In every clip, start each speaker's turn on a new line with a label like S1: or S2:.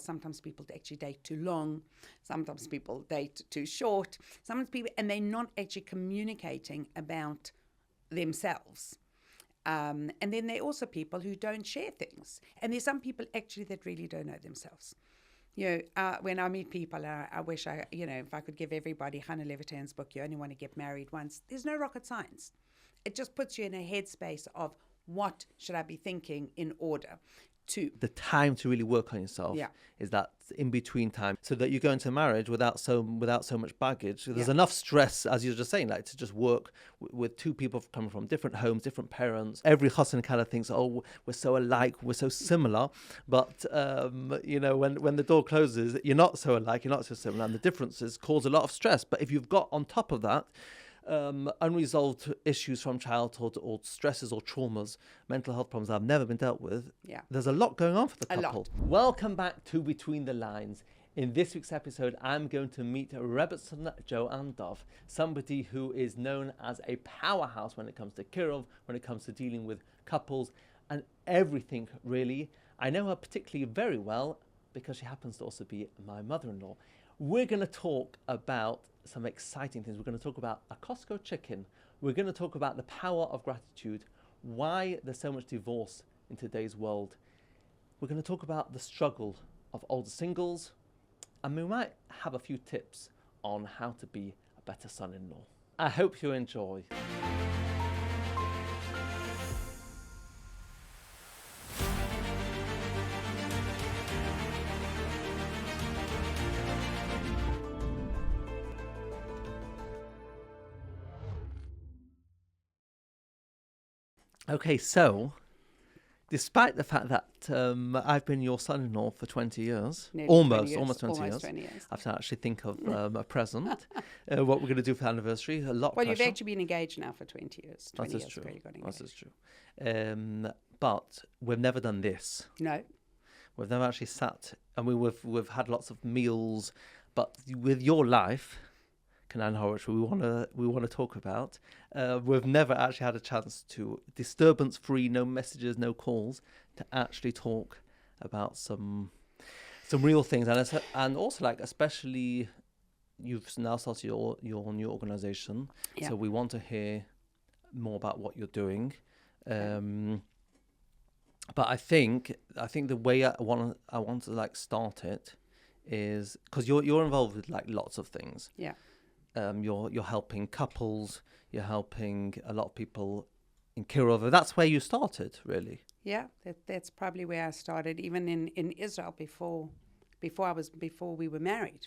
S1: Sometimes people actually date too long. Sometimes people date too short. Sometimes people, and they're not actually communicating about themselves. And then there are also people who don't share things. And there's some people actually that really don't know themselves. When I meet people, I wish if I could give everybody Hannah Levitan's book, You Only Want to Get Married Once. There's no rocket science. It just puts you in a headspace of what should I be thinking in order to.
S2: The time to really work on yourself is that in between time, so that you go into marriage without so much baggage. There's enough stress, as you were just saying, like to just work with two people coming from different homes, different parents. Every husband kind of thinks, oh, we're so alike, we're so similar. But when the door closes, you're not so alike, you're not so similar, and the differences cause a lot of stress. But if you've got on top of that unresolved issues from childhood, or stresses or traumas, mental health problems that have never been dealt with, there's a lot going on for the couple. Welcome back to Between the Lines. In this week's episode, I'm going to meet Rebbetzen Joanne Dove, somebody who is known as a powerhouse when it comes to kiruv, when it comes to dealing with couples and everything, really. I know her particularly very well because she happens to also be my mother-in-law. We're going to talk about some exciting things. We're going to talk about a Costco chicken. We're going to talk about the power of gratitude, why there's so much divorce in today's world. We're going to talk about the struggle of older singles, and we might have a few tips on how to be a better son-in-law. I hope you enjoy. Okay, so despite the fact that I've been your son-in-law for 20 years, almost 20 years, I have to actually think of a present, what we're going to do for the anniversary. A lot of pressure.
S1: You've actually been engaged now for 20 years. 20
S2: That is
S1: years
S2: true.
S1: That
S2: is true. But we've never done this.
S1: No.
S2: We've never actually sat, and we've had lots of meals, but with your life, which we want to talk about. We've never actually had a chance to, disturbance-free, no messages, no calls, to actually talk about some real things, and also like especially you've now started your new organization, so we want to hear more about what you're doing. But I think the way I want to like start it is because you're involved with like lots of things.
S1: Yeah.
S2: You're helping couples, you're helping a lot of people in kiruv. That's where you started, really.
S1: Yeah, that's probably where I started, even in Israel before we were married.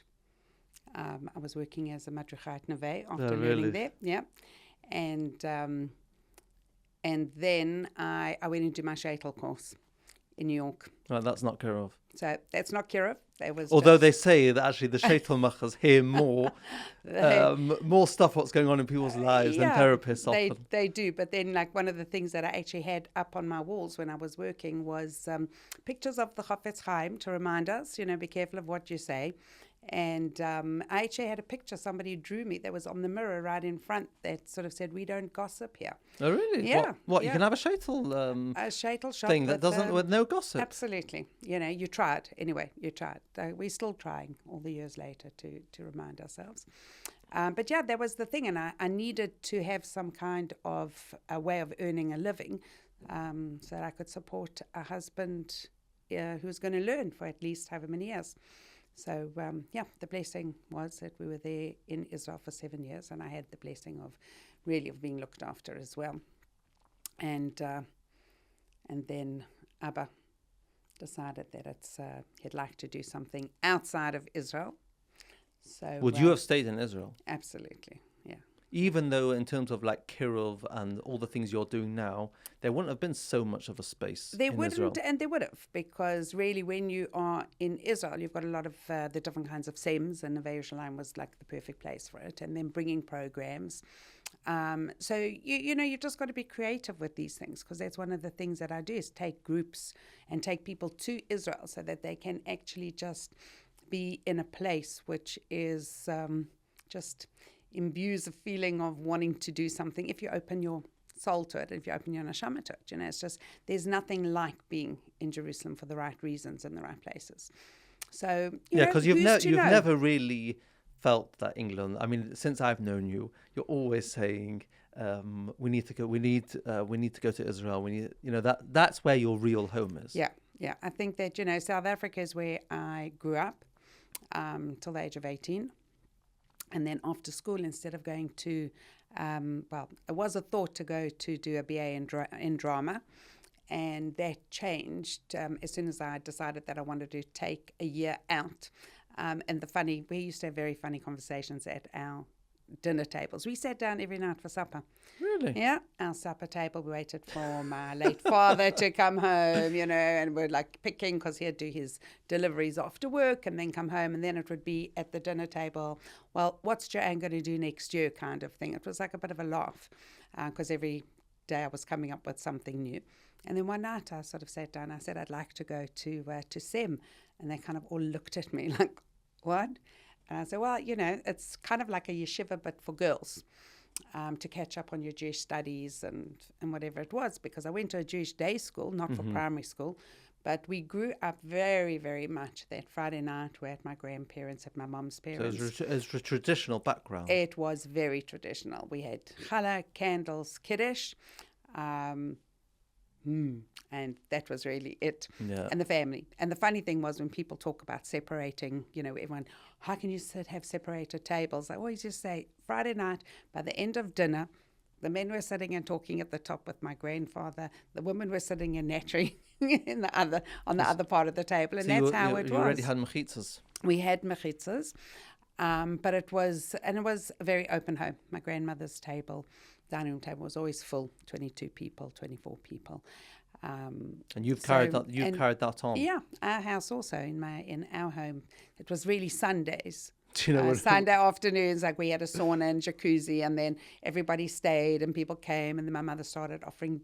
S1: I was working as a madrichat neve after learning there. Yeah, and then I went into my shaitel course in New York.
S2: Well, that's not kiruv.
S1: So that's not kiruv.
S2: Although they say that actually the shaitel machas hear more stuff what's going on in people's lives than therapists often.
S1: They do, but then like one of the things that I actually had up on my walls when I was working was pictures of the Chafetz Chaim to remind us, be careful of what you say. And I actually had a picture somebody drew me that was on the mirror right in front that sort of said, "We don't gossip here."
S2: Oh, really?
S1: Yeah.
S2: What? You can have a shaitel
S1: a shaitel shop
S2: thing that doesn't with no gossip.
S1: Absolutely. You tried anyway. You tried. We're still trying all the years later to remind ourselves. But that was the thing, and I needed to have some kind of a way of earning a living, so that I could support a husband who's going to learn for at least however many years. So, the blessing was that we were there in Israel for 7 years, and I had the blessing of being looked after as well. And then Abba decided that he'd like to do something outside of Israel. So
S2: would you have stayed in Israel?
S1: Absolutely, yeah.
S2: Even though in terms of like kiruv and all the things you're doing now, there wouldn't have been so much of a space in Israel.
S1: And there would have, because really when you are in Israel, you've got a lot of the different kinds of SEMs, and Neve Yerushalayim was like the perfect place for it, and then bringing programs. So, you've just got to be creative with these things, because that's one of the things that I do is take groups and take people to Israel so that they can actually just be in a place which is just imbues a feeling of wanting to do something. If you open your soul to it, if you open your neshama to it, it's just, there's nothing like being in Jerusalem for the right reasons in the right places. So
S2: because you've never really felt that England. I mean, since I've known you, you're always saying we need to go. We need to go to Israel. We need that's where your real home is.
S1: Yeah. I think that South Africa is where I grew up till the age of 18, and then after school, instead of going to it was a thought to go to do a BA in drama. And that changed as soon as I decided that I wanted to take a year out. And we used to have very funny conversations at our dinner tables. We sat down every night for supper.
S2: Really?
S1: Yeah, our supper table. We waited for my late father to come home, and we're like picking because he'd do his deliveries after work and then come home. And then it would be at the dinner table, well, what's Joanne going to do next year kind of thing. It was like a bit of a laugh because every day I was coming up with something new. And then one night I sort of sat down. I said, I'd like to go to SEM. And they kind of all looked at me like, what? And I said, well, it's kind of like a yeshiva, but for girls, to catch up on your Jewish studies and whatever it was, because I went to a Jewish day school, not for primary school. But we grew up very, very much that Friday night. We're at my grandparents, at my mom's parents.
S2: So it's a traditional background.
S1: It was very traditional. We had challah, candles, kiddush. And that was really it.
S2: Yeah.
S1: And the family. And the funny thing was when people talk about separating, everyone, how can you have separated tables? I always just say, Friday night, by the end of dinner, the men were sitting and talking at the top with my grandfather. The women were sitting and nattering on the other part of the table. And
S2: so
S1: that's how it was.
S2: You already had mechitzas.
S1: We had mechitzas. But it was a very open home. My grandmother's dining room table was always full, 22 people, 24 people.
S2: And you've carried that on.
S1: Yeah, our house also in our home. It was really Sundays.
S2: Do you know what
S1: Sunday afternoons, like we had a sauna and jacuzzi, and then everybody stayed and people came, and then my mother started offering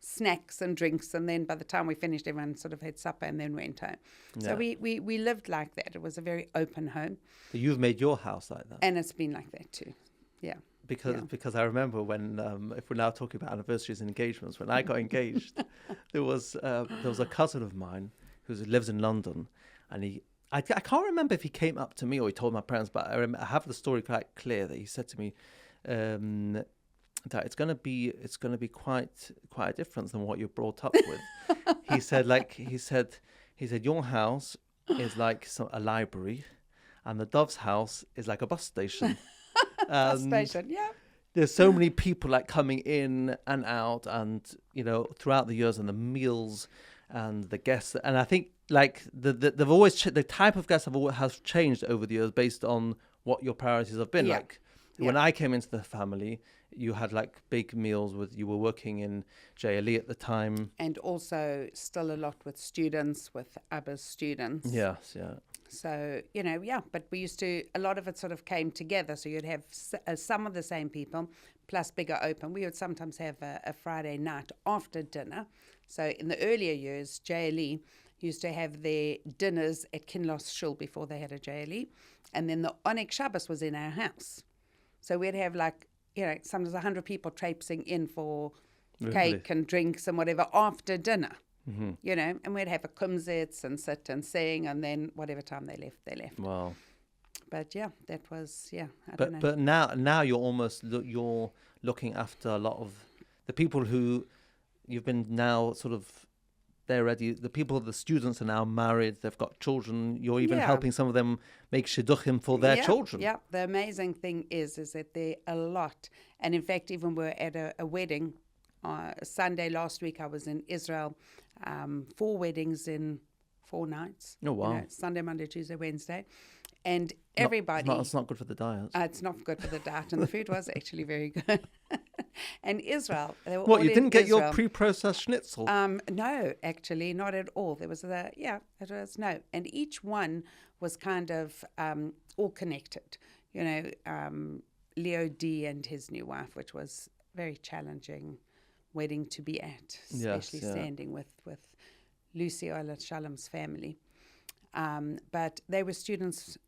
S1: snacks and drinks, and then by the time we finished, everyone sort of had supper and then went home. Yeah. So we lived like that. It was a very open home.
S2: So you've made your house like that,
S1: and it's been like that too. Yeah.
S2: Because I remember when, if we're now talking about anniversaries and engagements, when I got engaged, there was a cousin of mine who lives in London, and I can't remember if he came up to me or he told my parents, but I have the story quite clear that he said to me that it's going to be quite a difference than what you're brought up with. He said your house is like a library, and the Dove's house is like a bus station.
S1: Bus station, yeah.
S2: There's so many people coming in and out, and throughout the years, and the meals and the guests, and I think they've always the type of guests has changed over the years based on what your priorities have been.
S1: Yeah.
S2: When I came into the family, you had big meals you were working in JLE at the time,
S1: and also still a lot with students, with Abba's students.
S2: Yes, yeah.
S1: So, but we used to, a lot of it sort of came together. So you'd have some of the same people plus bigger open. We would sometimes have a Friday night after dinner. So in the earlier years, JLE used to have their dinners at Kinloss Shul before they had a JLE. And then the Onik Shabbos was in our house. So we'd have sometimes 100 people traipsing in for cake and drinks and whatever after dinner. Mm-hmm. And we'd have a kumsitz and sit and sing, and then whatever time they left.
S2: Wow.
S1: But yeah, that was, I
S2: don't know. But now you're almost, you're looking after a lot of the people who you've been now sort of, they're ready. The students are now married, they've got children. You're even helping some of them make shidduchim for their children. Yeah,
S1: the amazing thing is that there are a lot. And in fact, even we're at a wedding. Sunday last week I was in Israel, 4 weddings in 4 nights.
S2: Oh, wow.
S1: Sunday, Monday, Tuesday, Wednesday. And everybody...
S2: It's not good for the diet.
S1: It's not good for the diet. And the food was actually very good. And Israel...
S2: What, you didn't get your pre-processed schnitzel?
S1: No, actually, not at all. There was no. And each one was kind of all connected. Leo D and his new wife, which was very challenging wedding to be at, especially standing with Lucy Oilet Shalom's family. But they were students,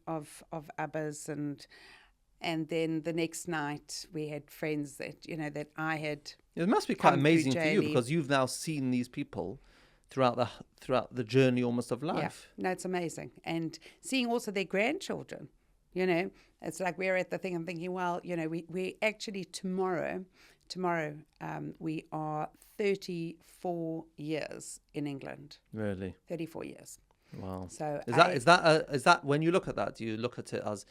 S1: of Abba's, and then the next night we had friends that I had.
S2: It must be quite amazing for you because you've now seen these people throughout the journey almost of life.
S1: Yeah, no, it's amazing. And seeing also their grandchildren, you know, it's like we're at the thing. I'm thinking, well, you know, we actually tomorrow, we are 34 years in England.
S2: Really?
S1: 34 years.
S2: Wow.
S1: So
S2: is that when you look at that, do you look at it as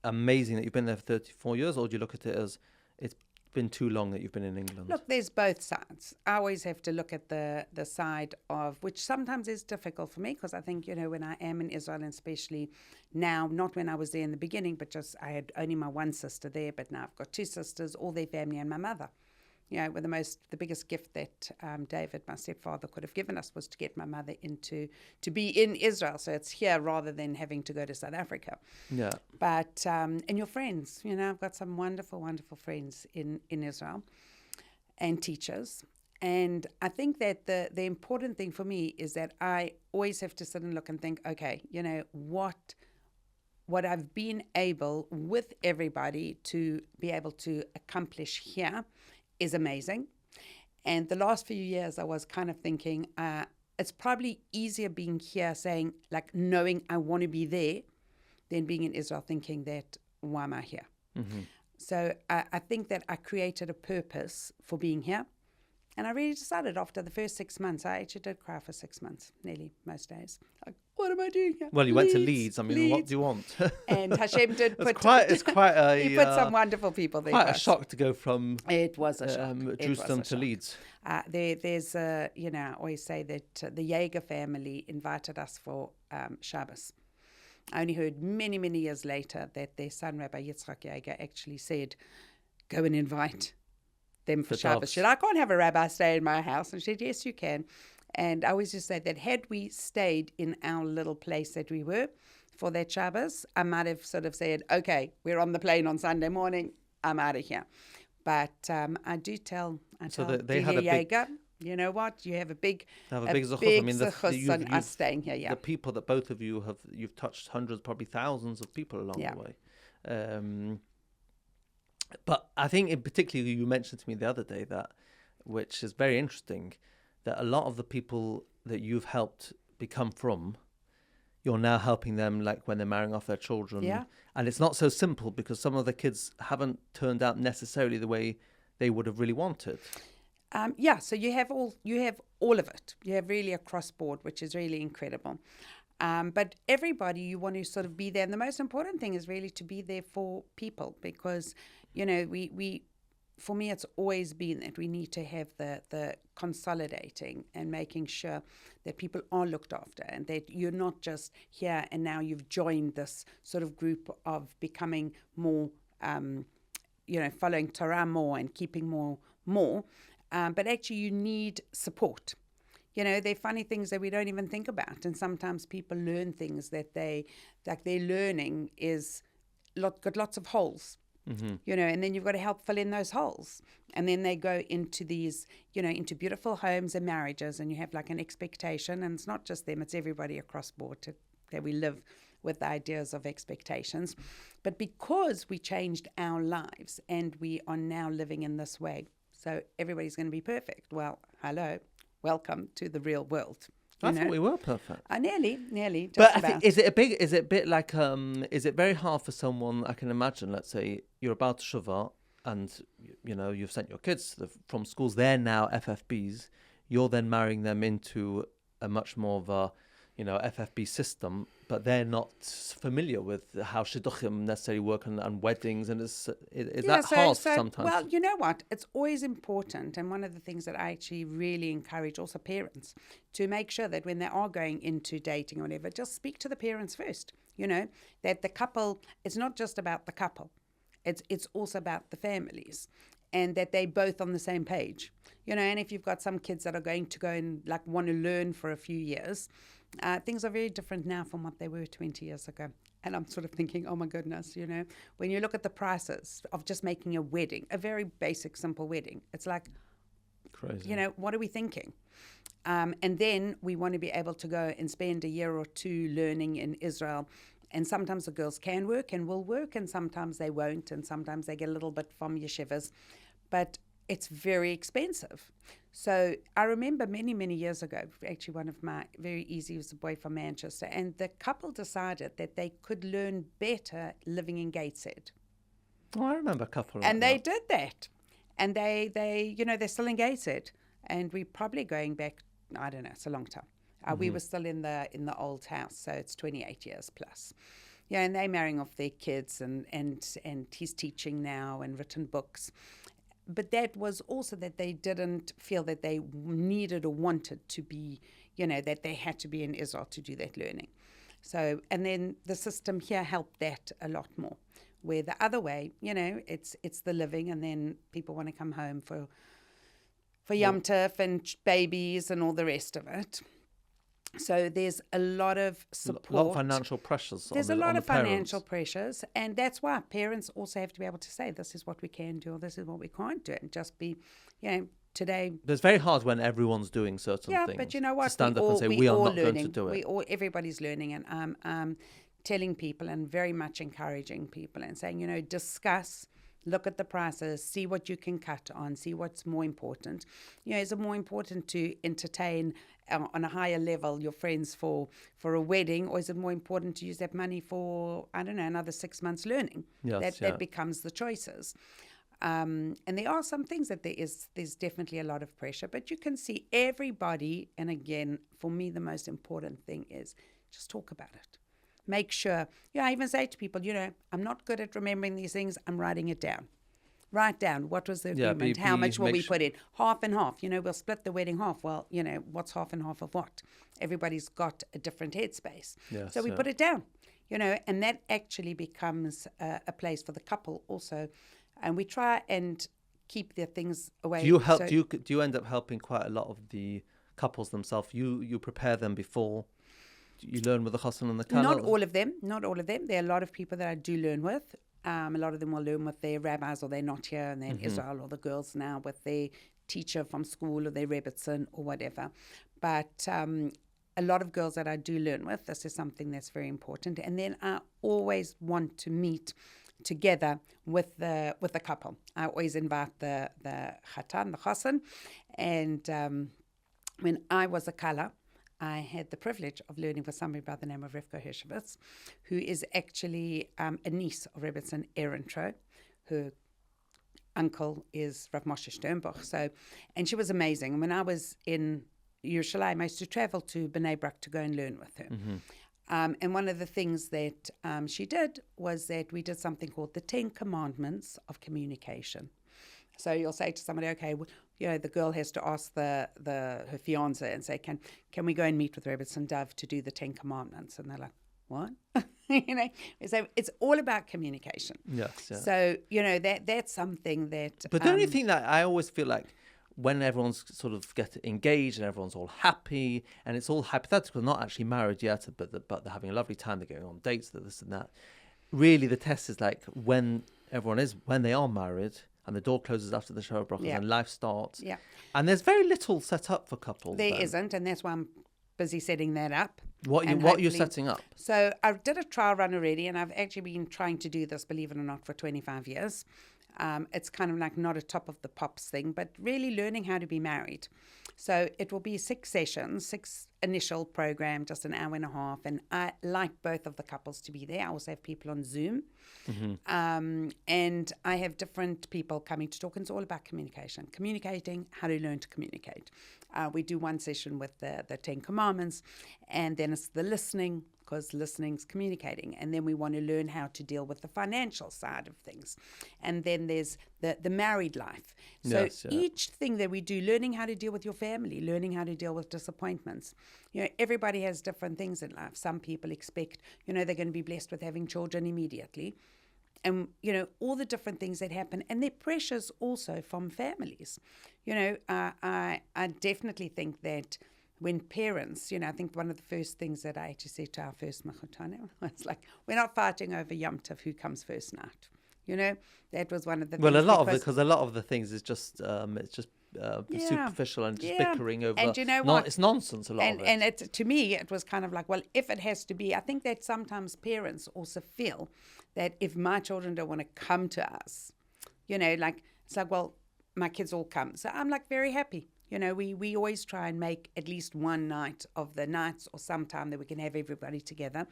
S2: amazing that you've been there for 34 years, or do you look at it as it's been too long that you've been in England?
S1: Look, there's both sides. I always have to look at the side of, which sometimes is difficult for me, because I think, you know, when I am in Israel, and especially now, not when I was there in the beginning, but just I had only my one sister there, but now I've got two sisters, all their family, and my mother. You know, the biggest gift that David, my stepfather, could have given us was to get my mother to be in Israel. So it's here rather than having to go to South Africa.
S2: Yeah.
S1: But, and your friends, you know, I've got some wonderful, wonderful friends in Israel and teachers. And I think that the important thing for me is that I always have to sit and look and think, okay, you know, what I've been able with everybody to be able to accomplish here is amazing. And the last few years I was kind of thinking it's probably easier being here, saying, like, knowing I want to be there, than being in Israel thinking that, why am I here?
S2: Mm-hmm.
S1: So I think that I created a purpose for being here. And I really decided after the first 6 months, I actually did cry for 6 months, nearly most days. Like, what am I doing here?
S2: Well, you went to Leeds. I mean, what do you want?
S1: And Hashem did put...
S2: It's quite a...
S1: He put some wonderful people there.
S2: Quite a shock to go from...
S1: It was a shock.
S2: Jerusalem to Leeds.
S1: There's you know, I always say that the Jaeger family invited us for Shabbos. I only heard many, many years later that their son, Rabbi Yitzchak Jaeger, actually said, go and invite them for Shabbos. She said, I can't have a rabbi stay in my house. And she said, yes, you can. And I always just say that had we stayed in our little place that we were for that Shabbos, I might have sort of said, okay, we're on the plane on Sunday morning, I'm out of here. But I tell
S2: they had a
S1: Jaeger, you know what, you have a big
S2: zuchus. I mean,
S1: zuchus on us staying here. Yeah.
S2: The people that both of you've touched hundreds, probably thousands of people along the way. But I think in particular, you mentioned to me the other day that, which is very interesting, that a lot of the people that you've helped become from, you're now helping them, like when they're marrying off their children.
S1: Yeah.
S2: And it's not so simple because some of the kids haven't turned out necessarily the way they would have really wanted.
S1: So you have all of it. You have really across board, which is really incredible. But everybody, you want to sort of be there. And the most important thing is really to be there for people, because, you know, for me, it's always been that we need to have the consolidating and making sure that people are looked after, and that you're not just here and now you've joined this sort of group of becoming more, following Torah more and keeping more. But actually you need support. You know, they're funny things that we don't even think about. And sometimes people learn things that their learning is got lots of holes. Mm-hmm. You know, and then you've got to help fill in those holes. And then they go into these, you know, into beautiful homes and marriages, and you have like an expectation. And it's not just them, it's everybody across board that we live with the ideas of expectations. But because we changed our lives and we are now living in this way, so everybody's going to be perfect. Well, hello, welcome to the real world.
S2: I thought we were perfect.
S1: Nearly. Just
S2: but
S1: about.
S2: I think, is it a bit like, is it very hard for someone, I can imagine, let's say you're about to Shavah and, you know, you've sent your kids from schools, they're now FFBs, you're then marrying them into a much more of a, you know, FFB system, but they're not familiar with how shidduchim necessarily work and weddings, and is that hard sometimes?
S1: Well, you know what? It's always important, and one of the things that I actually really encourage also parents to make sure that when they are going into dating or whatever, just speak to the parents first. You know, that the couple, it's not just about the couple, it's also about the families, and that they're both on the same page. You know, and if you've got some kids that are going to go and like want to learn for a few years, things are very different now from what they were 20 years ago. And I'm sort of thinking, oh my goodness, you know, when you look at the prices of just making a wedding, a very basic, simple wedding, it's like,
S2: crazy.
S1: You know, what are we thinking? And then we want to be able to go and spend a year or two learning in Israel. And sometimes the girls can work and will work, and sometimes they won't, and sometimes they get a little bit from yeshivas. But it's very expensive. So I remember many, many years ago, actually one of my very easy was a boy from Manchester, and the couple decided that they could learn better living in Gateshead.
S2: Oh, I remember a couple like
S1: and they did that. And they they're still in Gateshead. And we're probably going back, I don't know, it's a long time. We were still in the old house, so it's 28 years plus. Yeah, and they're marrying off their kids, and he's teaching now and written books. But that was also that they didn't feel that they needed or wanted to be, that they had to be in Israel to do that learning. So, and then the system here helped that a lot more. Where the other way, it's the living, and then people want to come home for Yom Tov and babies and all the rest of it. So there's a lot of support.
S2: A lot of financial pressures.
S1: There's a lot of financial pressures, and that's why parents also have to be able to say, this is what we can do, or this is what we can't do, and just be, today.
S2: But it's very hard when everyone's doing certain things.
S1: Yeah, but you know what?
S2: To stand up and say, we are not going to do it.
S1: Everybody's learning, and I'm telling people and very much encouraging people and saying, discuss. Look at the prices, see what you can cut on, see what's more important. Is it more important to entertain on a higher level your friends for a wedding, or is it more important to use that money for, I don't know, another 6 months learning?
S2: Yes,
S1: that becomes the choices. And there are some things that there's definitely a lot of pressure, but you can see everybody, and again, for me, the most important thing is just talk about it. Make sure, I even say to people, I'm not good at remembering these things. I'm writing it down. Write down, what was the agreement? How much will we put in? Half and half. We'll split the wedding half. Well, what's half and half of what? Everybody's got a different headspace.
S2: Yes,
S1: so we put it down, and that actually becomes a place for the couple also. And we try and keep their things away.
S2: Do you help? Do you end up helping quite a lot of the couples themselves? You prepare them before you learn with the chassan and the kala?
S1: Not all of them. There are a lot of people that I do learn with. A lot of them will learn with their rabbis, or they're not here, and they're in Israel, or the girls now with their teacher from school, or their Rebbetzen, or whatever. But a lot of girls that I do learn with, this is something that's very important. And then I always want to meet together with the couple. I always invite the chatan, the chassan, and when I was a kala, I had the privilege of learning with somebody by the name of Rivka Hershevitz, who is actually a niece of Rebbetzen Ehrentreu. Her uncle is Rav Moshe Sternbuch. And she was amazing. And when I was in Yerushalayim, I used to travel to Bnei Brak to go and learn with her. And one of the things that she did was that we did something called the 10 Commandments of Communication. So you'll say to somebody, okay, the girl has to ask her fiancé and say, can we go and meet with Rebbetzen Dove to do the 10 Commandments? And they're like, what? So it's all about communication.
S2: Yes. Yeah.
S1: So, that's something that...
S2: But don't you think that I always feel like when everyone's sort of get engaged and everyone's all happy, and it's all hypothetical, not actually married yet, but they're having a lovely time, they're going on dates, this and that. Really, the test is like when they are married, and the door closes after the shower brachas, and life starts. Yeah. And there's very little set up for couples.
S1: There isn't, and that's why I'm busy setting that up.
S2: What are you setting up?
S1: So I did a trial run already, and I've actually been trying to do this, believe it or not, for 25 years. It's kind of like not a top of the pops thing, but really learning how to be married. So it will be 6 sessions, 6 initial program, just an hour and a half. And I like both of the couples to be there. I also have people on Zoom. And I have different people coming to talk. And it's all about communicating, how to learn to communicate. We do one session with the 10 Commandments, and then it's the listening, because listening's communicating. And then we want to learn how to deal with the financial side of things. And then there's the married life. So each thing that we do, learning how to deal with your family, learning how to deal with disappointments. Everybody has different things in life. Some people expect, they're going to be blessed with having children immediately. And, all the different things that happen. And there are pressures also from families. I definitely think that when parents, I think one of the first things that I actually said to our first Mechutane was like, we're not fighting over Yom Tov, who comes first night. That was one of the things.
S2: Well, because a lot of the things is just, superficial and just bickering over.
S1: And you know what?
S2: It's nonsense, a lot of it.
S1: And to me, it was kind of like, well, if it has to be, I think that sometimes parents also feel that if my children don't want to come to us, it's like, well, my kids all come. So I'm like very happy. You know, we always try and make at least one night of the nights or sometime that we can have everybody together.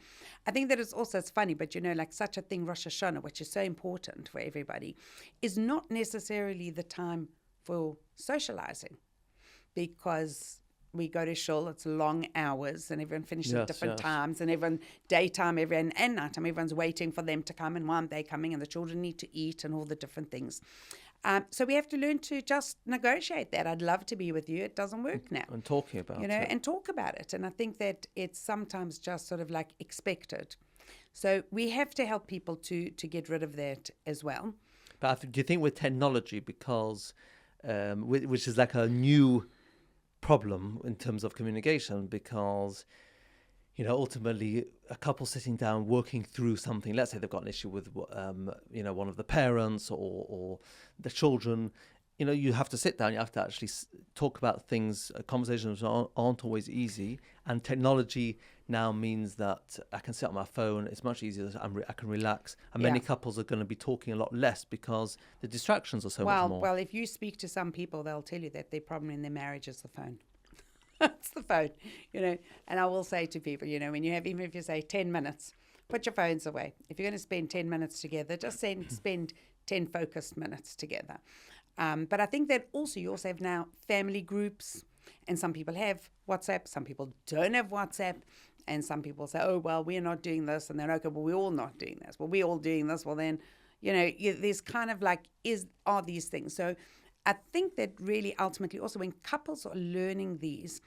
S1: I think that it's funny, but you know, like such a thing, Rosh Hashanah, which is so important for everybody, is not necessarily the time for socializing, because we go to shul, it's long hours, and everyone finishes at different times, and everyone daytime, everyone and nighttime, everyone's waiting for them to come, and why they're coming, and the children need to eat and all the different things. So we have to learn to just negotiate that. I'd love to be with you. It doesn't work now.
S2: And talking about it.
S1: And talk about it. And I think that it's sometimes just sort of like expected. So we have to help people to get rid of that as well.
S2: But do you think with technology, because which is like a new problem in terms of communication, because you know, ultimately a couple sitting down working through something, let's say they've got an issue with you know, one of the parents or the children, you know, you have to sit down, you have to actually talk about things. Conversations aren't always easy, and technology now means that I can sit on my phone, it's much easier, I can relax, and many couples are going to be talking a lot less because the distractions are so much more.
S1: Well, if you speak to some people, they'll tell you that their problem in their marriage is the phone. It's the phone, you know. And I will say to people, you know, when you have, even if you say 10 minutes, put your phones away. If you're going to spend 10 minutes together, just spend 10 focused minutes together. But I think that also you also have now family groups, and some people have WhatsApp, some people don't have WhatsApp, and some people say, oh, well, we're not doing this, and then, okay, well, we're all not doing this. Well, we're all doing this. Well, then, you know, there's kind of like, are these things. So I think that really ultimately also when couples are learning these,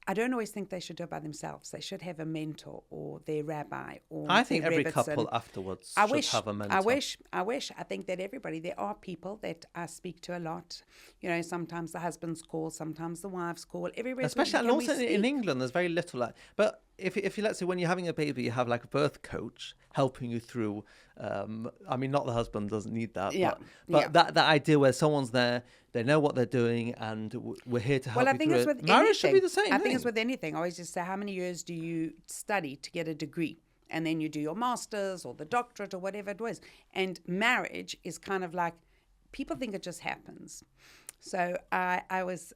S1: I don't always think they should do it by themselves. They should have a mentor or their rabbi or
S2: I think every
S1: Rebbetzen.
S2: Couple afterwards should have a mentor.
S1: I wish. I think that everybody, there are people that I speak to a lot. You know, sometimes the husbands call, sometimes the wives call. Everywhere.
S2: Especially, and also in England, there's very little like. But if you let's say when you're having a baby, you have like a birth coach helping you through. I mean, not the husband doesn't need that.
S1: Yeah.
S2: But that idea where someone's there, they know what they're doing, and we're here to help you through it.
S1: With
S2: Marriage
S1: anything.
S2: should be the same.
S1: I think it's with anything. I always just say, how many years do you study to get a degree? And then you do your master's or the doctorate or whatever it was. And marriage is kind of like, people think it just happens. So I was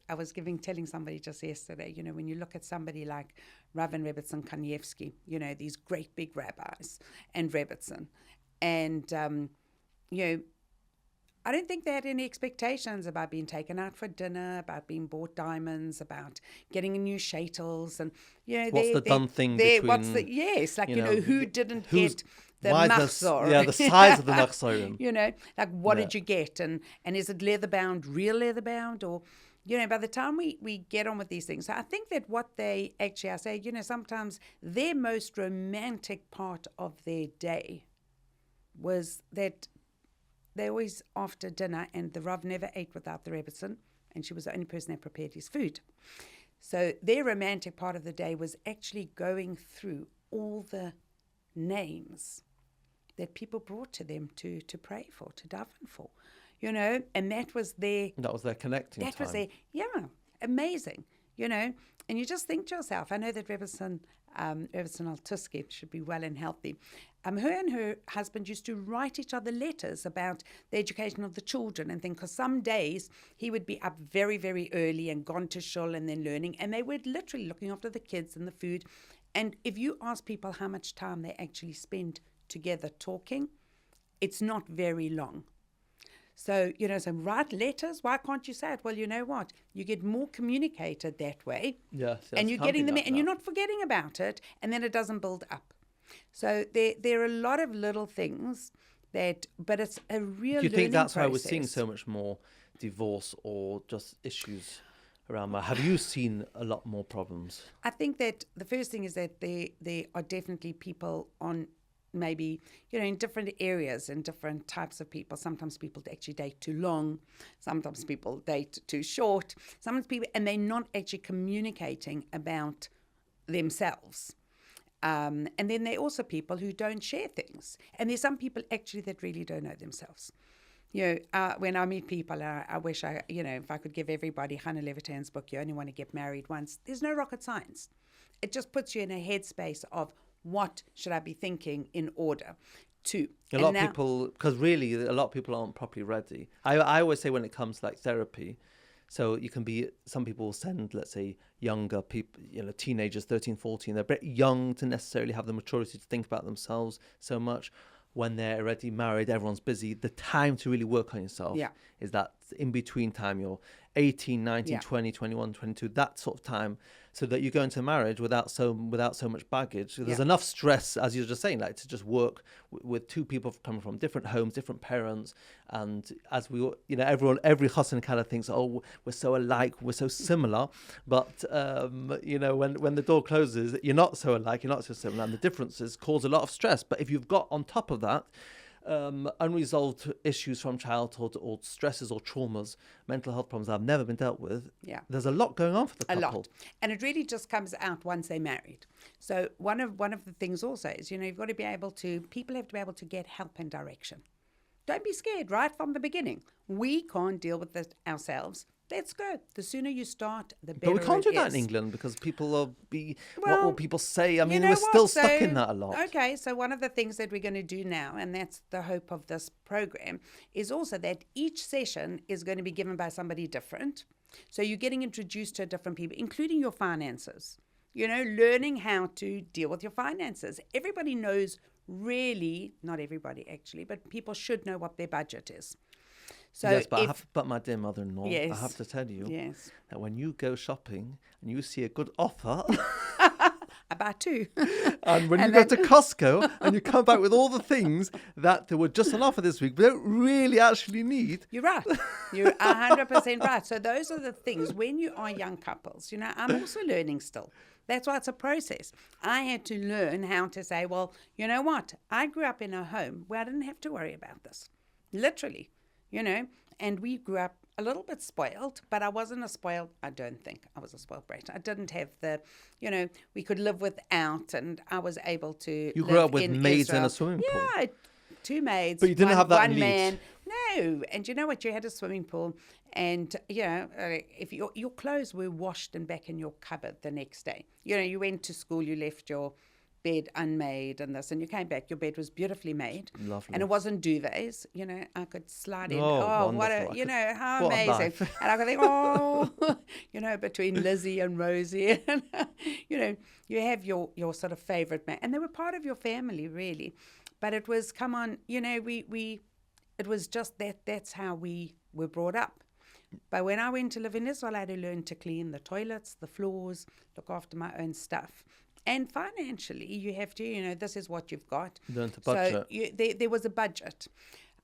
S1: telling somebody just yesterday, you know, when you look at somebody like Rav and Rebbetzen Kanievsky, you know, these great big rabbis and Rebbetzen, and, you know, I don't think they had any expectations about being taken out for dinner, about being bought diamonds, about getting a new shatels, and you know,
S2: what's the done thing between?
S1: You know, who didn't get the machzor?
S2: The size of the machzorim.
S1: You know, like what did you get, and is it leather bound, real leather bound, or you know, by the time we get on with these things, so I think that what they actually, I say, you know, sometimes their most romantic part of their day was that. They always, after dinner, and the Rav never ate without the Rebbetzen, and she was the only person that prepared his food. So their romantic part of the day was actually going through all the names that people brought to them to pray for, to daven for, you know, and that was their
S2: connecting time.
S1: That was their, amazing, you know, and you just think to yourself, I know that Rebbetzen Altuski should be well and healthy. Her and her husband used to write each other letters about the education of the children and things, because some days he would be up very, very early and gone to shul and then learning, and they were literally looking after the kids and the food. And if you ask people how much time they actually spend together talking, it's not very long. So, you know, so write letters. Why can't you say it? Well, you know what? You get more communicated that way.
S2: Yes.
S1: And you're getting them, and you're not forgetting about it, and then it doesn't build up. So there are a lot of little things that, but it's a real.
S2: Do you think that's
S1: process.
S2: why we're seeing so much more divorce or just issues around that? Have you seen a lot more problems?
S1: I think that the first thing is that there are definitely people on maybe, you know, in different areas and different types of people. Sometimes people actually date too long. Sometimes people date too short. Sometimes people, and they're not actually communicating about themselves. And then there are also people who don't share things. And there's some people actually that really don't know themselves. You know, when I meet people, I wish if I could give everybody Hannah Levitan's book, You Only Want to Get Married Once. There's no rocket science. It just puts you in a headspace of what should I be thinking in order too.
S2: A lot of people, because really a lot of people aren't properly ready. I always say when it comes to like therapy, so you can be, some people will send, let's say, younger people, teenagers, 13, 14, they're very young to necessarily have the maturity to think about themselves so much. When they're already married, everyone's busy. The time to really work on yourself is that in between time. You're 18, 19, 20, 21, 22, that sort of time, so that you go into marriage without so much baggage. There's enough stress, as you were just saying, like to just work with two people coming from different homes, different parents, and as we, every husband kind of thinks, oh, we're so alike, we're so similar, but when the door closes, you're not so alike, you're not so similar, and the differences cause a lot of stress. But if you've got on top of that unresolved issues from childhood, or stresses or traumas, mental health problems that have never been dealt with, there's a lot going on for the couple.
S1: A lot. And it really just comes out once they're married. So one of the things also is, you've got to be able to, people have to be able to get help and direction. Don't be scared right from the beginning. We can't deal with this ourselves. Let's go. The sooner you start, the better.
S2: But we can't do that in England, because people will be, what will people say? I mean, we're still stuck in that a lot.
S1: Okay, so one of the things that we're going to do now, and that's the hope of this program, is also that each session is going to be given by somebody different. So you're getting introduced to different people, including your finances. Learning how to deal with your finances. Everybody knows, really, not everybody actually, but people should know what their budget is. So
S2: yes, but my dear mother-in-law, I have to tell you that when you go shopping and you see a good offer,
S1: I buy two.
S2: And when you go to Costco and you come back with all the things that were just on offer this week, but don't really actually need.
S1: You're right. You're 100% right. So those are the things when you are young couples. I'm also learning still. That's why it's a process. I had to learn how to say, well, you know what? I grew up in a home where I didn't have to worry about this. Literally. And we grew up a little bit spoiled, but I wasn't I don't think I was a spoiled brat. I didn't have the, we could live without, and I was able to.
S2: You grew up with maids in a swimming pool.
S1: Yeah, 2 maids.
S2: But you didn't have that
S1: one
S2: need.
S1: Man. No, and you know what? You had a swimming pool, and if your clothes were washed and back in your cupboard the next day. You went to school, you left your bed unmade and this, and you came back, your bed was beautifully made.
S2: Lovely.
S1: And it wasn't duvets, I could slide in.
S2: What
S1: how amazing. And I could think, between Lizzie and Rosie, and you have your sort of favorite man, and they were part of your family, really. But it was, come on, it was just that's how we were brought up. But when I went to live in Israel, I had to learn to clean the toilets, the floors, look after my own stuff. And financially, you have to, this is what you've got.
S2: Learn to budget.
S1: So there was a budget.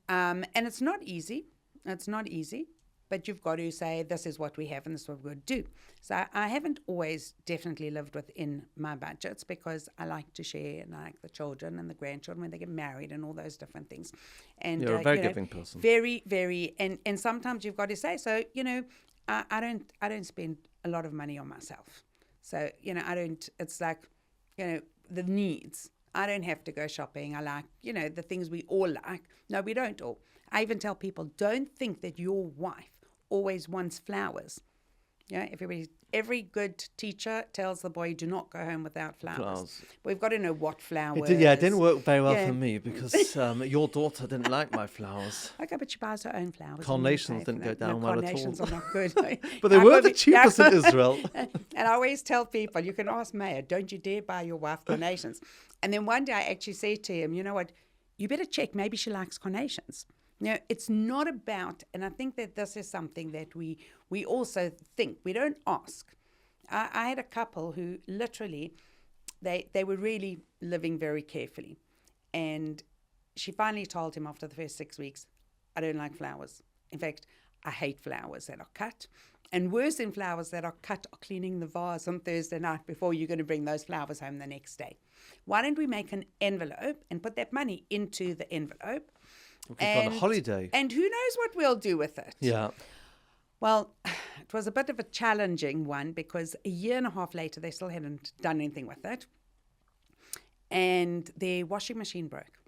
S1: And it's not easy. It's not easy. But you've got to say, this is what we have and this is what we're going to do. So I haven't always definitely lived within my budgets, because I like to share, and I like the children and the grandchildren when they get married and all those different things. And
S2: you're a very giving person.
S1: Very, very. And sometimes you've got to say, so, I don't spend a lot of money on myself. So, it's like, the needs. I don't have to go shopping. I like, the things we all like. No, we don't all. I even tell people, don't think that your wife always wants flowers. Every good teacher tells the boy, do not go home without flowers. We've got to know what flowers.
S2: It didn't work very well for me, because your daughter didn't like my flowers.
S1: Okay, but she buys her own flowers.
S2: Carnations didn't go down well at all.
S1: Carnations are not good.
S2: But they were the cheapest in Israel.
S1: And I always tell people, you can ask Maya, don't you dare buy your wife carnations. And then one day I actually said to him, you know what, you better check, maybe she likes carnations. It's not about, and I think that this is something that we also think, we don't ask. I had a couple who literally, they were really living very carefully. And she finally told him after the first 6 weeks, I don't like flowers. In fact, I hate flowers that are cut. And worse than flowers that are cut are cleaning the vase on Thursday night before you're going to bring those flowers home the next day. Why don't we make an envelope and put that money into the envelope?
S2: On a holiday.
S1: And who knows what we'll do with it.
S2: Yeah.
S1: Well, it was a bit of a challenging one, because a year and a half later, they still hadn't done anything with it. And their washing machine broke.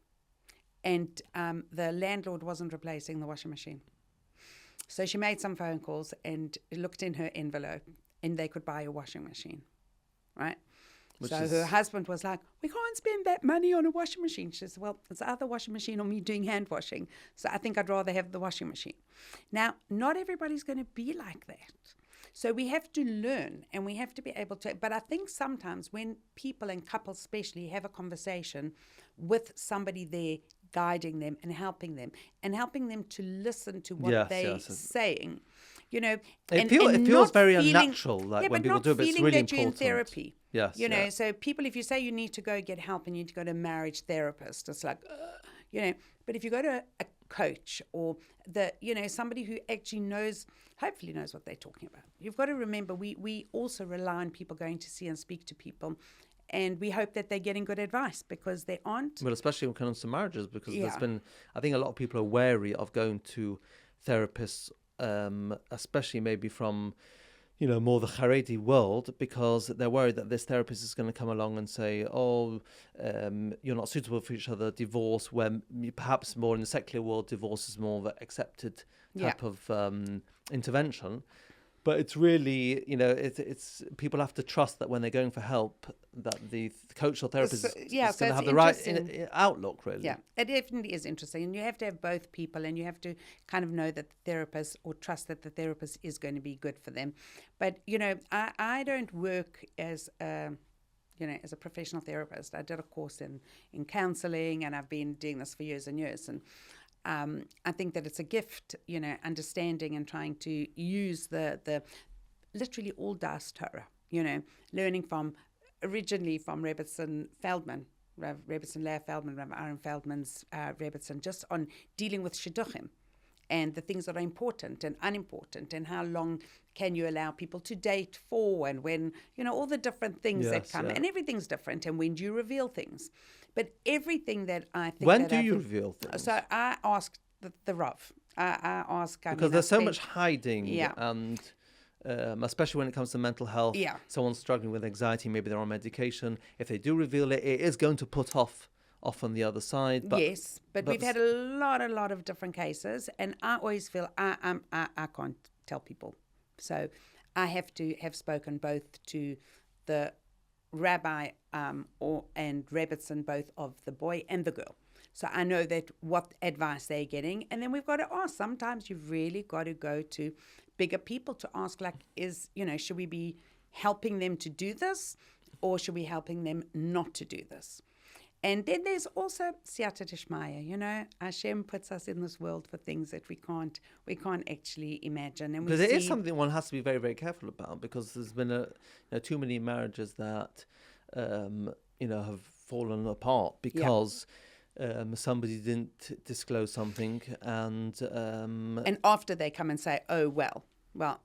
S1: And the landlord wasn't replacing the washing machine. So she made some phone calls and looked in her envelope, and they could buy a washing machine, right? Her husband was like, we can't spend that money on a washing machine. She said, well, it's either washing machine or me doing hand washing. So I think I'd rather have the washing machine. Now, not everybody's going to be like that. So we have to learn and we have to be able to, but I think sometimes when people and couples especially have a conversation with somebody there guiding them and helping them to listen to what they're saying, you know.
S2: It feels very unnatural, like when people do it, but it's really important.
S1: You're in therapy.
S2: Yes.
S1: You know, so people, if you say you need to go get help and you need to go to a marriage therapist, it's like, you know, but if you go to a coach or somebody who actually hopefully knows what they're talking about. You've got to remember, we also rely on people going to see and speak to people, and we hope that they're getting good advice because they aren't.
S2: Well, especially when it comes to marriages, because I think a lot of people are wary of going to therapists, especially maybe from, you know, more the Haredi world, because they're worried that this therapist is going to come along and say, you're not suitable for each other, divorce, when perhaps more in the secular world, divorce is more of an accepted type of intervention. But it's really, you know, it's people have to trust that when they're going for help, that the coach or therapist is going to have the right outlook, really.
S1: Yeah, it definitely is interesting. And you have to have both people, and you have to kind of know that the therapist, or trust that the therapist is going to be good for them. But, you know, I don't work as as a professional therapist. I did a course in counseling, and I've been doing this for years and years. And I think that it's a gift, you know, understanding and trying to use the literally all Das Torah, you know, learning originally from Rebbetzen Feldman, Rebbetzen Leah Feldman, Rav Aaron Feldman's Rebbetzen, just on dealing with shidduchim and the things that are important and unimportant, and how long can you allow people to date for, and when, you know, all the different things that come, and everything's different, and when do you reveal things. But everything that I think...
S2: When do you reveal things?
S1: So I ask the Rav. I ask...
S2: Because there's so much hiding, and especially when it comes to mental health.
S1: Yeah.
S2: Someone's struggling with anxiety, maybe they're on medication. If they do reveal it, it is going to put off on the other side. But,
S1: yes, but we've had a lot of different cases, and I always feel I can't tell people. So I have to have spoken both to the rabbi and Rebbetzen, both of the boy and the girl. So I know that what advice they're getting. And then we've got to ask. Sometimes you've really got to go to bigger people to ask, like, should we be helping them to do this, or should we be helping them not to do this? And then there's also siyata dishmaya, you know, Hashem puts us in this world for things that we can't actually imagine. And
S2: because it is something one has to be very, very careful about, because there's been too many marriages that, have fallen apart because somebody didn't disclose something, and
S1: after they come and say, oh, well,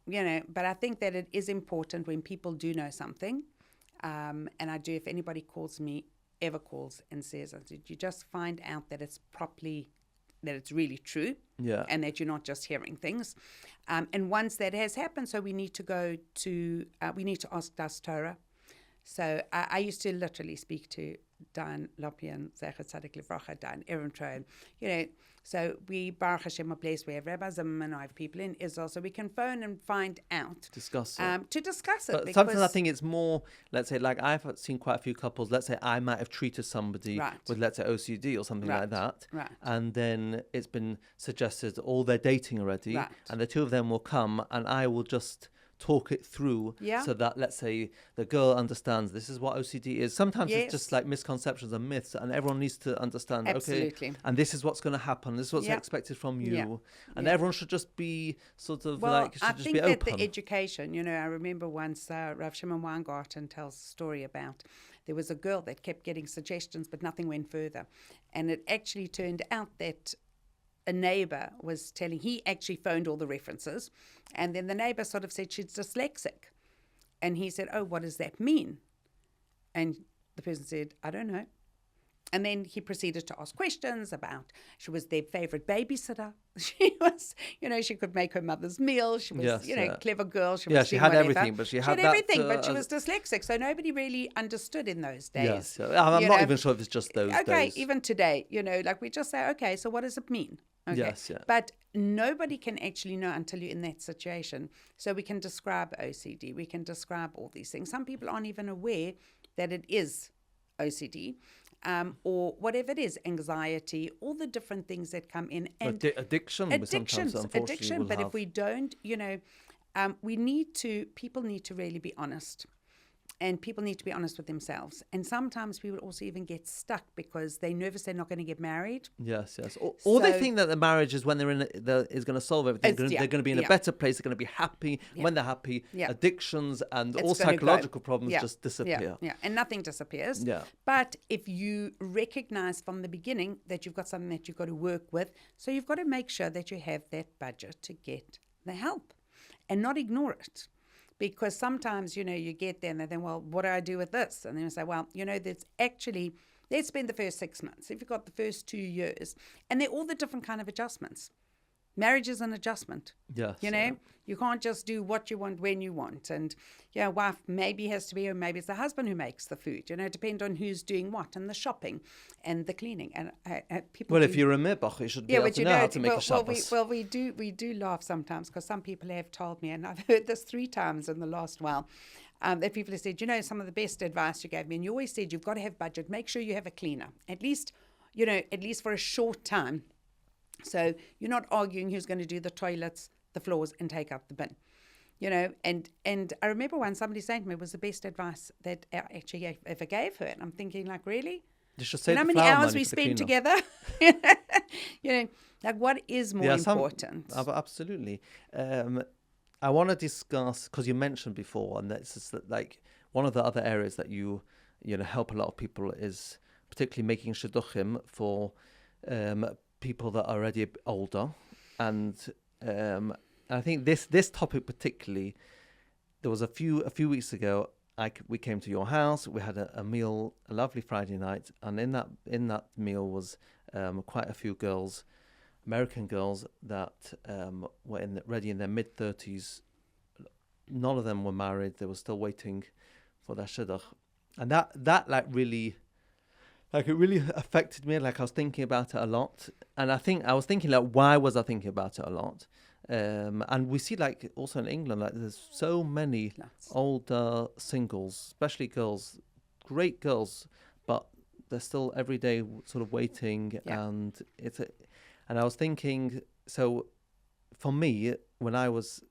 S1: you know, but I think that it is important when people do know something, and I do, if anybody ever calls and says, you just find out that it's really true, and that you're not just hearing things. And once that has happened, so we need to ask Das Torah. So I used to literally speak to Dan Lopian, Zecher Tzadik Livracha, Dan Erentroen, you know. So we, Baruch Hashem, are blessed. We have Rabbi Zimmerman, I have people in Israel, so we can phone and find out.
S2: Discuss it.
S1: To discuss it.
S2: But sometimes I think it's more, let's say, like I've seen quite a few couples, let's say I might have treated somebody with, let's say, OCD or something like that.
S1: Right.
S2: And then it's been suggested, they're dating already. Right. And the two of them will come and I will just talk it through so that, let's say, the girl understands this is what OCD is. Sometimes it's just like misconceptions and myths, and everyone needs to understand, okay, and this is what's going to happen, this is what's expected from you, and everyone should just be sort of
S1: I
S2: just
S1: think
S2: be
S1: that
S2: open.
S1: The education, you know, I remember once Rav Shimon Weingarten tells a story about there was a girl that kept getting suggestions, but nothing went further, and it actually turned out that a neighbor was telling, he actually phoned all the references, and then the neighbor sort of said she's dyslexic, and he said, oh, what does that mean? And the person said, I don't know. And then he proceeded to ask questions about, she was their favorite babysitter. She was, you know, she could make her mother's meal. She was, clever girl. She was
S2: she had
S1: whatever.
S2: everything, but she had
S1: everything, but she was dyslexic. So nobody really understood in those days.
S2: Yes, I'm not even sure if it's just those days.
S1: Okay, even today, you know, like we just say, okay, so what does it mean? Okay.
S2: Yes,
S1: But nobody can actually know until you're in that situation. So we can describe OCD. We can describe all these things. Some people aren't even aware that it is OCD, or whatever it is, anxiety, all the different things that come in. And
S2: addiction,
S1: addiction. But if we don't, people need to really be honest. And people need to be honest with themselves. And sometimes people also even get stuck because they're nervous they're not going to get married.
S2: Yes. Or they think that the marriage is when they're is going to solve everything. They're going to be in a better place. They're going to be happy. Yeah. When they're happy, addictions and all psychological problems just disappear.
S1: Yeah, and nothing disappears.
S2: Yeah.
S1: But if you recognize from the beginning that you've got something that you've got to work with, so you've got to make sure that you have that budget to get the help and not ignore it. Because sometimes, you get there and they think, well, what do I do with this? And then you say, well, that's actually, let's spend the first 6 months. If you've got the first 2 years, and they're all the different kind of adjustments. Marriage is an adjustment.
S2: Yes.
S1: You can't just do what you want when you want. And wife maybe has to be, or maybe it's the husband who makes the food. Depend on who's doing what, and the shopping and the cleaning. And people.
S2: Well, if you're a mirbach, you should be able to know how to make a Shabbos.
S1: We do laugh sometimes because some people have told me, and I've heard this 3 times in the last while. That people have said, some of the best advice you gave me, and you always said you've got to have budget. Make sure you have a cleaner, at least for a short time. So you're not arguing who's going to do the toilets, the floors, and take out the bin. And I remember when somebody saying to me, it was the best advice that I actually ever gave her. And I'm thinking, like, really?
S2: You should say
S1: how many hours we spend together? Like, what is more important?
S2: Absolutely. I want to discuss, because you mentioned before, and that's just like one of the other areas that you help a lot of people is particularly making shidduchim for people that are already older, and I think this topic particularly, there was a few weeks ago, we came to your house, we had a meal, a lovely Friday night, and in that meal was quite a few girls, American girls that were already in their mid-30s. None of them were married. They were still waiting for their shidduch, and that really. Like, it really affected me. Like, I was thinking about it a lot. And I was thinking, like, why was I thinking about it a lot? And we see, like, also in England, like, there's so many older singles, especially girls, great girls, but they're still every day sort of waiting. Yeah. And I was thinking, so for me, when I was,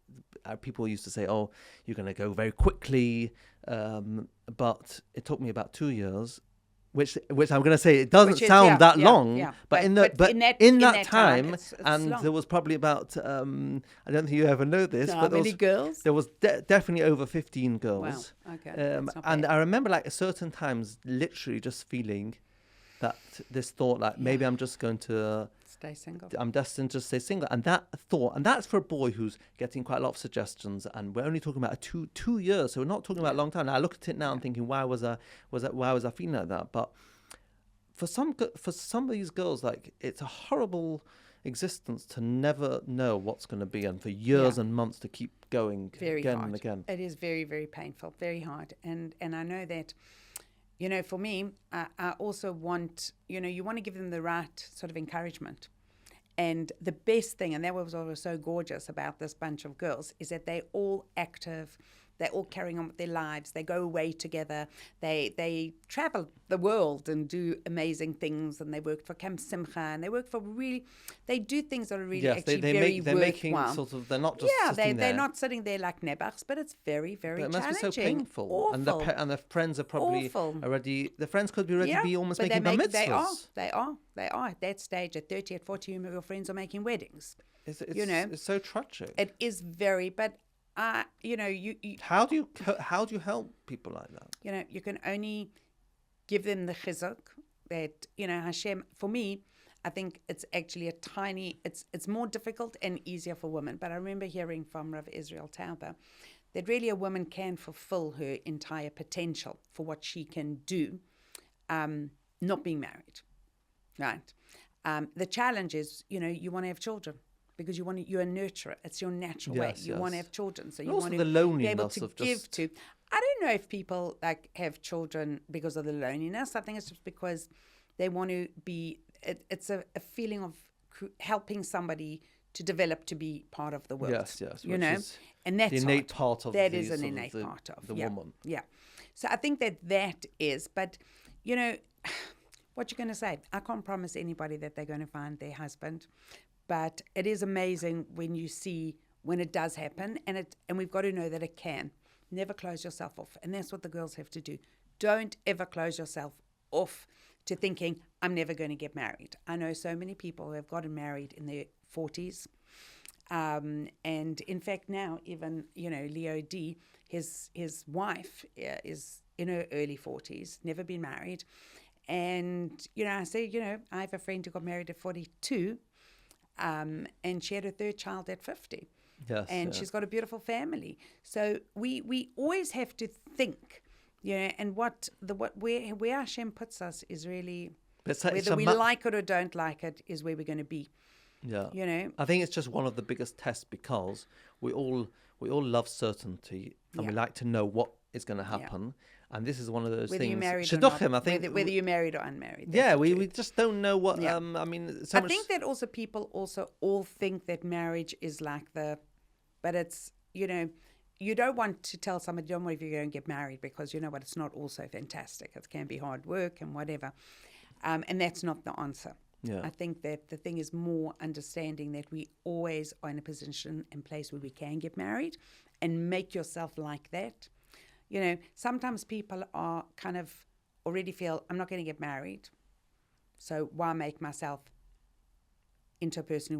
S2: people used to say, oh, you're going to go very quickly. But it took me about 2 years. Which I'm going to say, it doesn't sound that long, but in that time, it's and long. There was probably about, I don't think you ever know this, but
S1: many girls?
S2: There was definitely over 15 girls.
S1: Wow, okay.
S2: And I remember, like, at certain times, literally just feeling that this thought, like, maybe I'm just going to
S1: stay single.
S2: I'm destined to stay single. And that thought, and that's for a boy who's getting quite a lot of suggestions, and we're only talking about two years, so we're not talking about a long time. Now, I look at it now and thinking, why was I feeling like that? But for some of these girls, like, it's a horrible existence to never know what's going to be, and for years and months to keep going again and again.
S1: It is very, very painful, very hard. And I know that, for me, I also want, you want to give them the right sort of encouragement. And the best thing, and that was what was so gorgeous about this bunch of girls, is that they're all active. They're all carrying on with their lives. They go away together. They travel the world and do amazing things. And they work for Camp Simcha. And they work for they do things that are really very
S2: they're
S1: worthwhile.
S2: making sort of, they're not just sitting there.
S1: They're not sitting there like nebachs, but it's very, very challenging.
S2: It must be so painful.
S1: Awful.
S2: And the friends are probably already, the friends could be ready to be almost making bar mitzvahs.
S1: They are. At that stage, at 30, at 40, your friends are making weddings.
S2: It's so tragic.
S1: It is very, but
S2: how do you help people like that?
S1: You can only give them the chizuk that Hashem. For me, I think it's actually it's more difficult and easier for women. But I remember hearing from Rav Israel Tauber that really a woman can fulfill her entire potential for what she can do, not being married, right? The challenge is, you want to have children. Because you're a nurturer. It's your natural way. You want to have children. So you want to be able to give to. I don't know if people have children because of the loneliness. I think it's just because they want to be, it's a feeling of helping somebody to develop to be part of the world.
S2: Yes.
S1: And that's
S2: the innate part of
S1: that is an innate part of
S2: the woman.
S1: Yeah. So I think that is, but, you know, what you're going to say, I can't promise anybody that they're going to find their husband, but it is amazing when you see when it does happen, and we've got to know that it can. Never close yourself off, and that's what the girls have to do. Don't ever close yourself off to thinking, I'm never going to get married. I know so many people who have gotten married in their 40s, and in fact now even, you know, Leo D, his wife is in her early 40s, never been married. And, you know, I say, you know, I have a friend who got married at 42, and she had her third child at 50.
S2: Yes,
S1: and she's got a beautiful family. So we always have to think, you know, and where Hashem puts us is really, whether we like it or don't like it, is where we're going to be.
S2: Yeah,
S1: you know,
S2: I think it's just one of the biggest tests, because we all love certainty, and we like to know what is going to happen. And this is one of those
S1: whether
S2: things.
S1: You're married
S2: or not, I think
S1: whether you're married or unmarried.
S2: Yeah, we just don't know what. I mean,
S1: I think that also people also all think that marriage is like but it's, you know, you don't want to tell somebody, don't worry if you're going to get married, because you know what, it's not also fantastic. It can be hard work and whatever, and that's not the answer.
S2: Yeah.
S1: I think that the thing is more understanding that we always are in a position and place where we can get married, and make yourself like that. You know, sometimes people are kind of already feel, I'm not going to get married, so why make myself into a person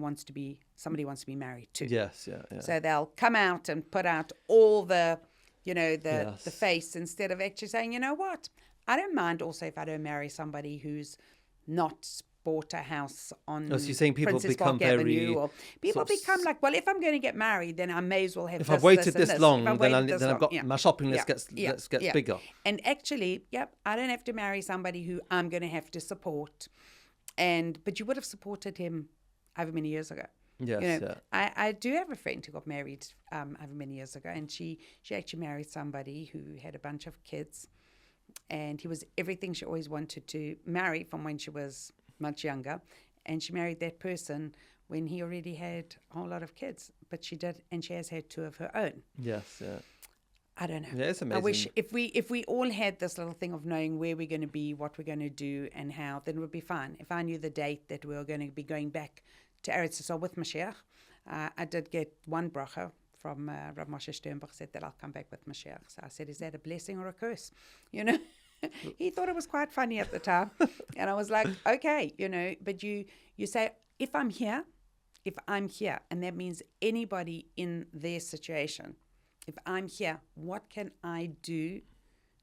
S1: somebody wants to be married to.
S2: Yes, yeah.
S1: So they'll come out and put out all the, you know, the face, instead of actually saying, you know what, I don't mind also if I don't marry somebody who's not bought a house on
S2: so you're saying people
S1: Princess
S2: become
S1: Park Avenue, or people become like, well, if I'm going to get married, then I may as well have.
S2: If I've waited this long, then
S1: I've
S2: got my shopping list gets bigger.
S1: And actually, I don't have to marry somebody who I'm going to have to support, but you would have supported him however many years ago.
S2: Yes,
S1: you know, I do have a friend who got married however many years ago, and she actually married somebody who had a bunch of kids, and he was everything she always wanted to marry from when she was much younger, and she married that person when he already had a whole lot of kids, but she did, and she has had two of her own.
S2: Yes, yeah.
S1: I don't know.
S2: Yeah, it's amazing.
S1: I wish if we all had this little thing of knowing where we're going to be, what we're going to do, and how, then it would be fine. If I knew the date that we were going to be going back to Eretz Yisrael with Mashiach, I did get one bracha from Rav Moshe Sternbach, said that I'll come back with Mashiach. So I said, is that a blessing or a curse? You know, he thought it was quite funny at the time. And I was like, okay, you know, but you say, if I'm here, and that means anybody in their situation, if I'm here, what can I do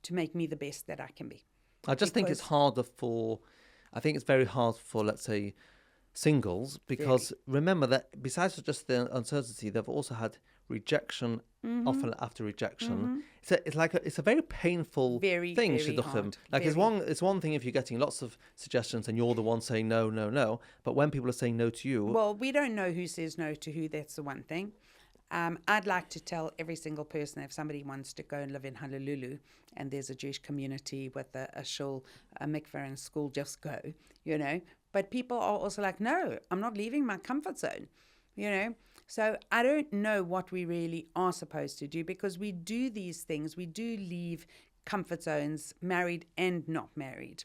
S1: to make me the best that I can be?
S2: I just think it's harder I think it's very hard for, let's say, singles, because remember that besides just the uncertainty, they've also had rejection, often after rejection. It's a very painful thing,
S1: very
S2: shidduchim. Like it's one thing if you're getting lots of suggestions and you're the one saying no, no, no, but when people are saying no to you,
S1: well, we don't know who says no to who. That's the one thing. I'd like to tell every single person, if somebody wants to go and live in Honolulu and there's a Jewish community with a shul, a mikveh and a school, just go, you know. But people are also like, no, I'm not leaving my comfort zone, you know. So I don't know what we really are supposed to do, because we do these things. We do leave comfort zones, married and not married.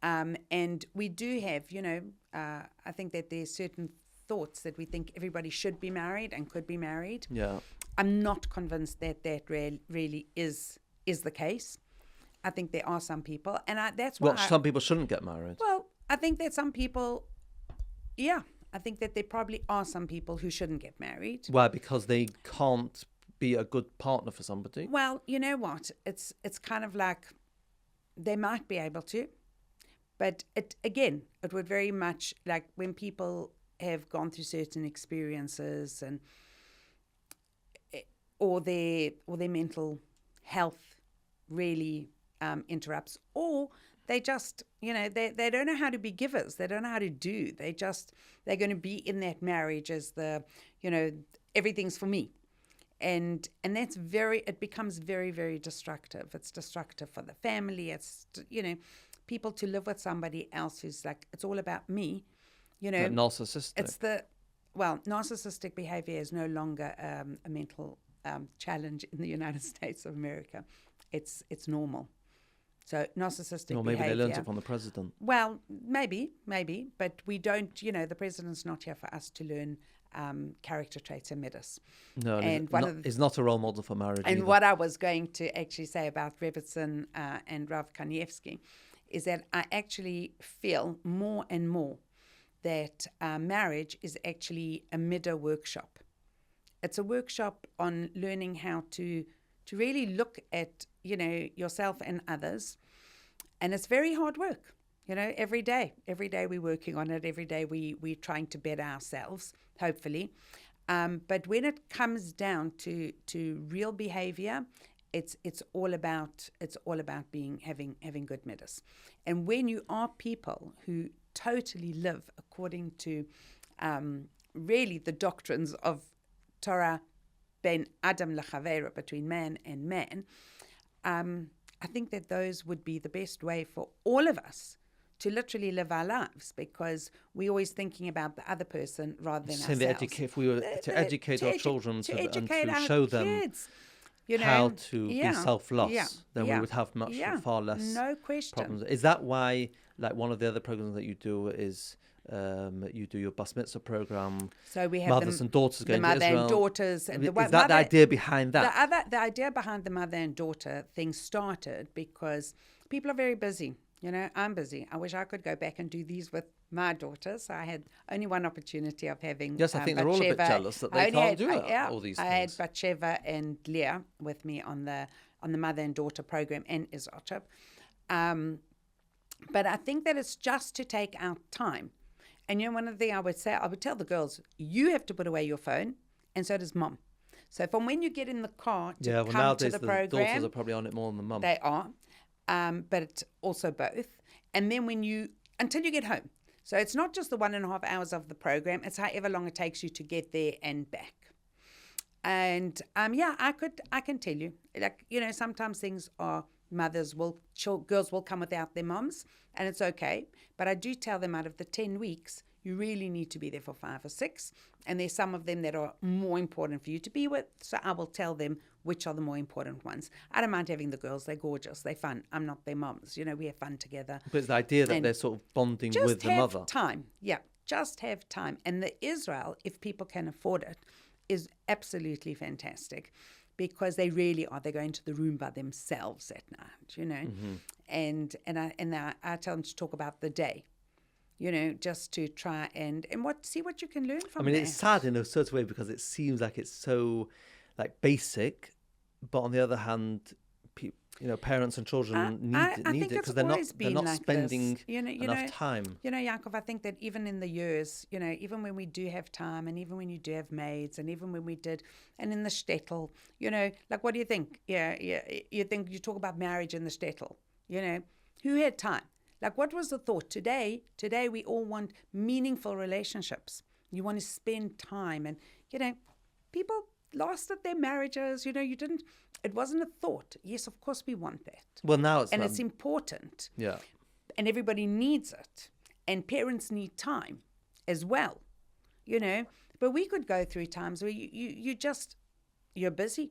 S1: And we do have, you know, I think that there's certain thoughts that we think everybody should be married and could be married.
S2: Yeah,
S1: I'm not convinced that really is the case. I think there are some people, and that's why.
S2: Well, some people shouldn't get married.
S1: Well, I think that some people, I think that there probably are some people who shouldn't get married.
S2: Why? Because they can't be a good partner for somebody.
S1: Well, you know what? It's kind of like they might be able to, but it would very much, like when people have gone through certain experiences and or their mental health really interrupts, or they just, you know, they don't know how to be givers. They don't know how to do. They're going to be in that marriage as the, you know, everything's for me. And it becomes very, very destructive. It's destructive for the family. It's, you know, people to live with somebody else who's like, it's all about me. You know,
S2: narcissistic.
S1: Narcissistic behavior is no longer a mental challenge in the United States of America. it's normal. So narcissistic
S2: Or maybe
S1: behavior.
S2: they learned it from the president.
S1: Well, maybe, but we don't, the president's not here for us to learn character traits and midas.
S2: No, and he's not a role model for marriage
S1: And
S2: either.
S1: what I was going to actually say about Rebbetzen and Rav Kanievsky is that I actually feel more and more that marriage is actually a midah workshop. It's a workshop on learning how to really look at, yourself and others. And it's very hard work, every day. Every day we're working on it. Every day we're trying to better ourselves, hopefully. But when it comes down to real behavior, it's all about having good midas. And when you are people who totally live according to really the doctrines of Torah ben Adam lechavera, between man and man, I think that those would be the best way for all of us to literally live our lives, because we're always thinking about the other person rather than ourselves.
S2: If we were to educate our children and to show them
S1: kids,
S2: how to be self-loss, then we would have far less problems. Is that why, like, one of the other programs that you do is you do your bas mitzvah program?
S1: So we have
S2: mothers and daughters going to Israel.
S1: The mother and daughters.
S2: Is that the idea behind that?
S1: The idea behind the mother and daughter thing started because people are very busy. I'm busy. I wish I could go back and do these with my daughters. I had only one opportunity of having.
S2: Yes, I think they're all a bit jealous that they can't do all these things.
S1: I had Batsheva and Leah with me on the mother and daughter program and Izotchip. But I think that it's just to take out time. And one of the things I would tell the girls, you have to put away your phone, and so does mom. So from when you get in the car to come to the program,
S2: the daughters are probably on it more than the mum.
S1: They are, but it's also both. And then until you get home. So it's not just the 1.5 hours of the program; it's however long it takes you to get there and back. And I can tell you, sometimes things are. Girls will come without their moms, and it's okay. But I do tell them out of the 10 weeks, you really need to be there for 5 or 6. And there's some of them that are more important for you to be with. So I will tell them which are the more important ones. I don't mind having the girls. They're gorgeous. They're fun. I'm not their moms. We have fun together.
S2: But it's the idea that they're sort of bonding with the mother.
S1: Just have time. Yeah, just have time. And the Israel, if people can afford it, is absolutely fantastic. Because they really are. They're going to the room by themselves at night,
S2: Mm-hmm.
S1: And I tell them to talk about the day, just to try and see what you can learn from.
S2: It's sad in a certain way because it seems like it's so basic, but on the other hand, parents and children need it because they're not spending enough time.
S1: Yaakov, I think that even in the years, even when we do have time, and even when you do have maids, and even when we did, and in the shtetl, what do you think? You think you talk about marriage in the shtetl, who had time? What was the thought? Today we all want meaningful relationships. You want to spend time, and people lasted their marriages. It wasn't a thought. Yes, of course we want that.
S2: Well, now
S1: it's important.
S2: Yeah.
S1: And everybody needs it. And parents need time as well. But we could go through times where you're busy.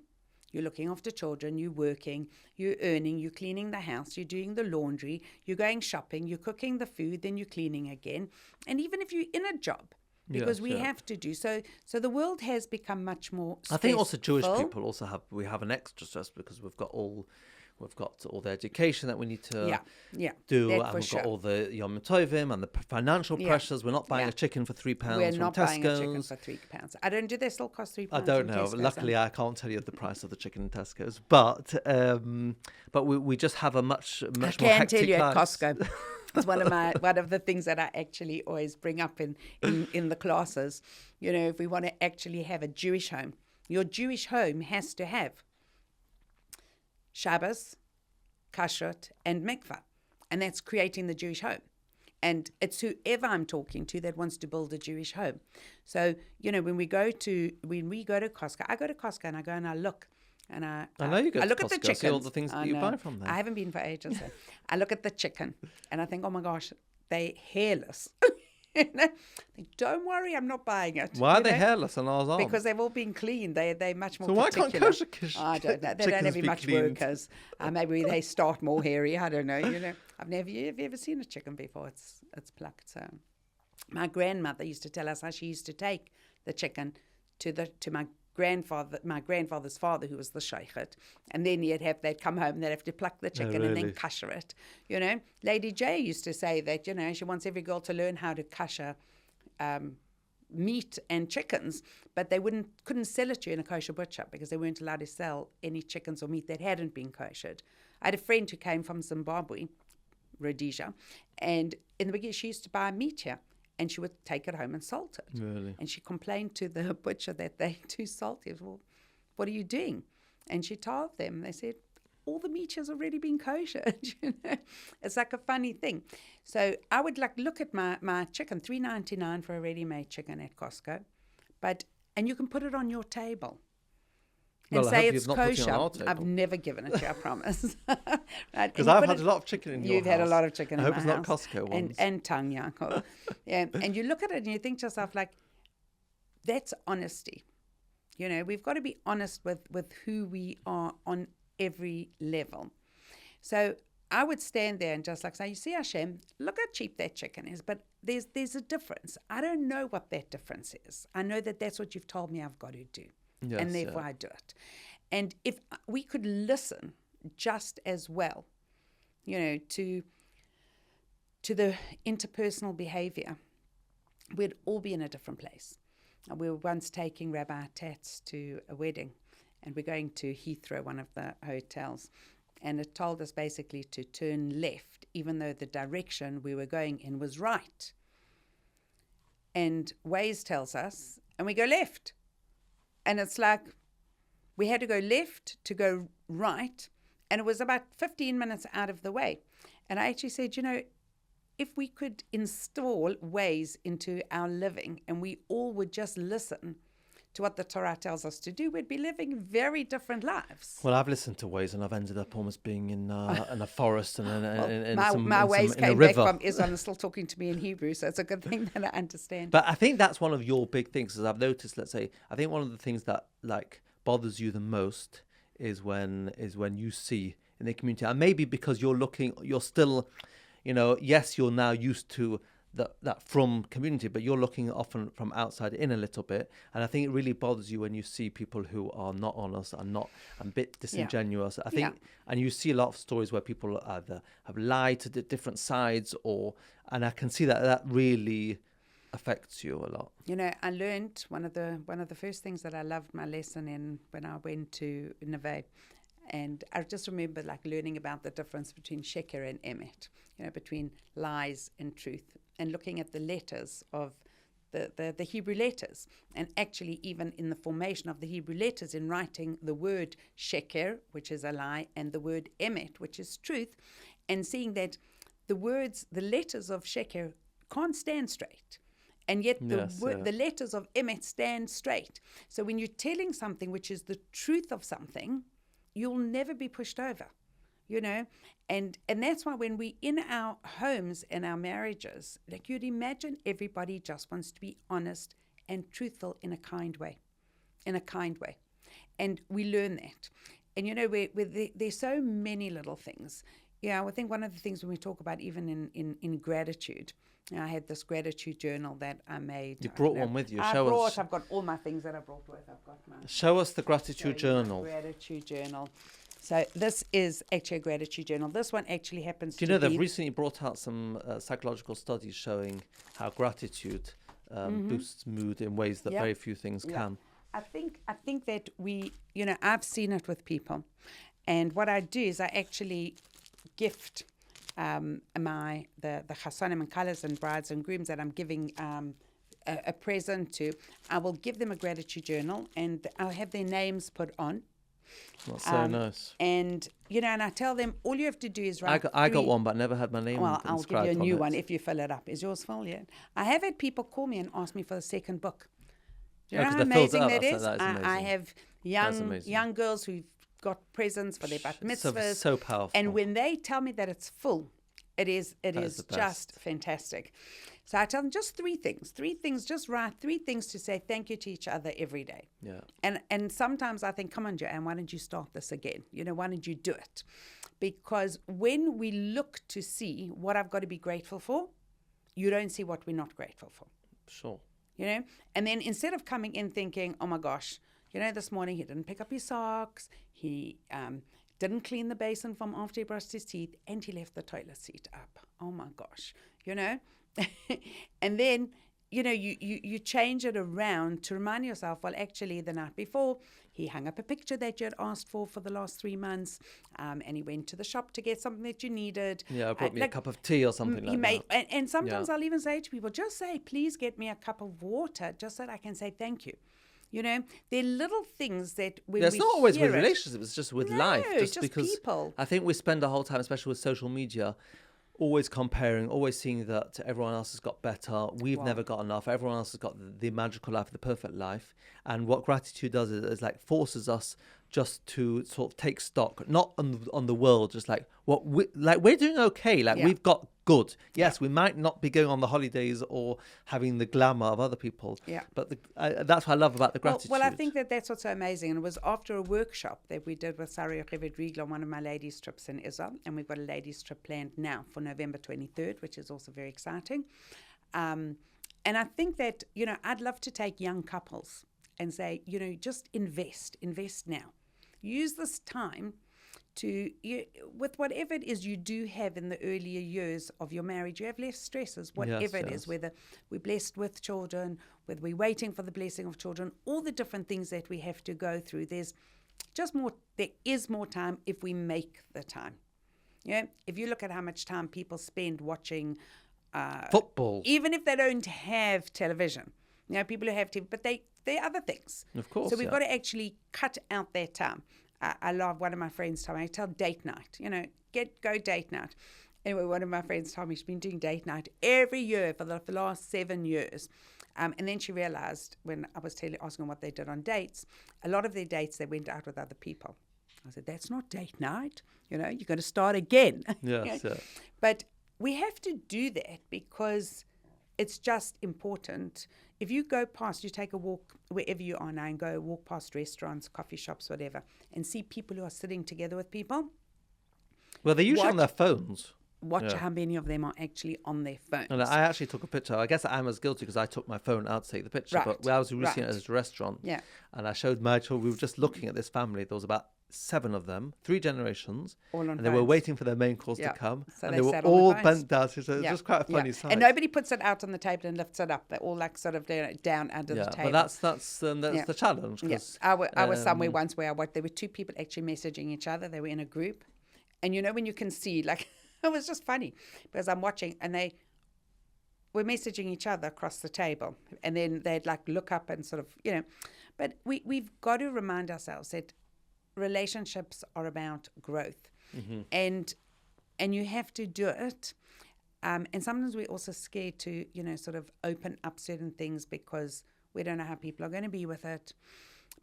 S1: You're looking after children, you're working, you're earning, you're cleaning the house, you're doing the laundry, you're going shopping, you're cooking the food, then you're cleaning again. And even if you're in a job, because we have to do so the world has become much more stressful.
S2: I think also Jewish people also have an extra stress because we've got all the education that we need to do, and we've got all the Yom Tovim and the financial pressures. We're not buying a chicken for £3 from Tesco's.
S1: We're not buying a chicken for £3. I don't do. They still cost £3.
S2: I don't know. Luckily, I can't tell you the price of the chicken in Tesco's, but we just have a much more hectic life. I can tell you at
S1: Costco. It's one of the things that I actually always bring up in the classes. If we want to actually have a Jewish home, your Jewish home has to have Shabbos, kashrut, and mikvah, and that's creating the Jewish home. And it's whoever I'm talking to that wants to build a Jewish home. So when we go to Costco, I go to Costco and I go and I look. And I
S2: know you go
S1: I
S2: to
S1: look
S2: Costco,
S1: at the chicken.
S2: See all the things that you buy from there.
S1: I haven't been for ages. So I look at the chicken and I think, oh my gosh, they hairless. Don't worry, I'm not buying it.
S2: Why are they hairless on ours?
S1: Because they've all been cleaned. They're much more.
S2: So why can't kosher
S1: I don't know. They don't have much workers. Maybe they start more hairy. I don't know. Have you ever seen a chicken before? It's plucked. So my grandmother used to tell us how she used to take the chicken to my grandfather's father, who was the sheikhet, and then they'd come home and they'd have to pluck the chicken and then kosher it. Lady J used to say that she wants every girl to learn how to kosher meat and chickens, but they couldn't sell it to you in a kosher butcher because they weren't allowed to sell any chickens or meat that hadn't been koshered. I had a friend who came from Zimbabwe, Rhodesia, and in the beginning she used to buy meat here. And she would take it home and salt it.
S2: Really?
S1: And she complained to the butcher that they're too salty. Well, what are you doing? And she told them. They said, all the meat has already been kosher. It's like a funny thing. So I would look at my chicken, $3.99 for a ready-made chicken at Costco. And you can put it on your table. And say it's kosher. I've never given it to you, I promise.
S2: Because I've had a lot of chicken in your house.
S1: You've had a lot of chicken in my house.
S2: I hope it's not Costco ones.
S1: And tongue, Yaakov. And you look at it and you think to yourself, that's honesty. We've got to be honest with who we are on every level. So I would stand there and just say, you see, Hashem, look how cheap that chicken is. But there's a difference. I don't know what that difference is. I know that that's what you've told me I've got to do. Yes, and therefore I do it. And if we could listen just as well, to the interpersonal behavior, we'd all be in a different place. We were once taking Rabbi Tats to a wedding, and we're going to Heathrow, one of the hotels, and it told us basically to turn left, even though the direction we were going in was right. And Waze tells us, and we go left. And it's we had to go left to go right, and it was about 15 minutes out of the way. And I actually said, if we could install Waze into our living and we all would just listen to what the Torah tells us to do, we'd be living very different lives.
S2: Well, I've listened to Waze and I've ended up almost being in a forest and
S1: my Waze came back from Israel and still talking to me in Hebrew, so it's a good thing that I understand.
S2: But I think that's one of your big things, as I've noticed. Let's say, I think one of the things that bothers you the most is when you see in the community, and maybe because you're still, yes, you're now used to that from community, but you're looking often from outside in a little bit, and I think it really bothers you when you see people who are not honest and a bit disingenuous. I think, and you see a lot of stories where people either have lied to the different sides, and I can see that really affects you a lot.
S1: I learned one of the first things that I loved my lesson in when I went to Neve. And I just remember learning about the difference between sheker and emet, between lies and truth, and looking at the letters of the Hebrew letters. And actually, even in the formation of the Hebrew letters, in writing the word sheker, which is a lie, and the word emet, which is truth, and seeing that the letters of sheker can't stand straight. And yet the letters of emet stand straight. So when you're telling something which is the truth of something, you'll never be pushed over, and that's why when we in our homes and our marriages, you'd imagine everybody just wants to be honest and truthful in a kind way, and we learn that. And there's so many little things. I think one of the things when we talk about even in gratitude, I had this gratitude journal that I made.
S2: You brought one with you.
S1: I've got all my things that I brought with.
S2: Show us the gratitude journal.
S1: Gratitude journal. So this is actually a gratitude journal. This one actually happens to be...
S2: Do you know they've recently brought out some psychological studies showing how gratitude boosts mood in ways that very few things can.
S1: I think that I've seen it with people. And what I do is I actually gift the chasanim and colors and brides and grooms that I'm giving a present to. I will give them a gratitude journal and I'll have their names put on.
S2: That's so nice.
S1: And and I tell them all you have to do is write.
S2: I got one, but never had my name.
S1: Well, I'll give you a new one if you fill it up. Is yours full yet? I have had people call me and ask me for the second book. Do you know how amazing that is? I have young girls who've got presents for their bat mitzvahs.
S2: So powerful.
S1: And when they tell me that it's full, It is just fantastic. So I tell them just three things, just write three things to say thank you to each other every day.
S2: Yeah.
S1: And sometimes I think, come on, Joanne, why don't you start this again? Why don't you do it? Because when we look to see what I've got to be grateful for, you don't see what we're not grateful for.
S2: Sure.
S1: And then instead of coming in thinking, oh my gosh, this morning he didn't pick up his socks, he didn't clean the basin from after he brushed his teeth, and he left the toilet seat up. Oh my gosh, and then, you change it around to remind yourself, well, actually the night before, he hung up a picture that you had asked for the last 3 months, and he went to the shop to get something that you needed.
S2: Yeah, brought me a cup of tea or something like that.
S1: And sometimes I'll even say to people, just say, please get me a cup of water, just so that I can say thank you. There are little things that when
S2: it's not always with relationships, it's just with life.
S1: Just
S2: because
S1: people.
S2: I think we spend the whole time, especially with social media, always comparing, always seeing that everyone else has got better. We've never got enough. Everyone else has got the magical life, the perfect life. And what gratitude does is like forces us just to sort of take stock, not on the world, just like we're doing okay. We've got good. Yes, we might not be going on the holidays or having the glamour of other people.
S1: Yeah.
S2: But that's what I love about the gratitude.
S1: Well, I think that's what's so amazing. And it was after a workshop that we did with Sari Riegel on one of my ladies' trips in Israel. And we've got a ladies' trip planned now for November 23rd, which is also very exciting. And I think that, I'd love to take young couples and say, just invest now. Use this time to, with whatever it is you do have in the earlier years of your marriage, you have less stresses, whatever it is, whether we're blessed with children, whether we're waiting for the blessing of children, all the different things that we have to go through. There is more time if we make the time. If you look at how much time people spend watching
S2: football,
S1: even if they don't have television, people who have TV, but they're other things.
S2: Of course.
S1: So we've got to actually cut out their time. I love one of my friends told me, I tell date night, go date night. Anyway, one of my friends told me she's been doing date night every year for the last 7 years. And then she realized when I was asking them what they did on dates, a lot of their dates, they went out with other people. I said, that's not date night. You're going to start again.
S2: Yes, yeah.
S1: But we have to do that because it's just important. If you go past, you take a walk wherever you are now and go walk past restaurants, coffee shops, whatever, and see people who are sitting together with people.
S2: Well, they're usually on their phones.
S1: Watch how many of them are actually on their phones.
S2: And I actually took a picture. I guess I'm as guilty because I took my phone out to take the picture.
S1: Right.
S2: But I was recently at a restaurant.
S1: Yeah.
S2: And I showed my children. We were just looking at this family. There was about 7 of them, 3 generations.
S1: All on
S2: and
S1: phones.
S2: they were waiting for their main course to come.
S1: So
S2: and they were all bent down. So it was just quite a funny sight.
S1: And nobody puts it out on the table and lifts it up. They're all like sort of down under the table.
S2: But that's the challenge.
S1: Yes. I was somewhere once where there were 2 people actually messaging each other. They were in a group. And when you can see, like, it was just funny because I'm watching and they were messaging each other across the table. And then they'd like look up and sort of, But we've got to remind ourselves that relationships are about growth. Mm-hmm. And you have to do it. And sometimes we're also scared to, sort of open up certain things because we don't know how people are going to be with it.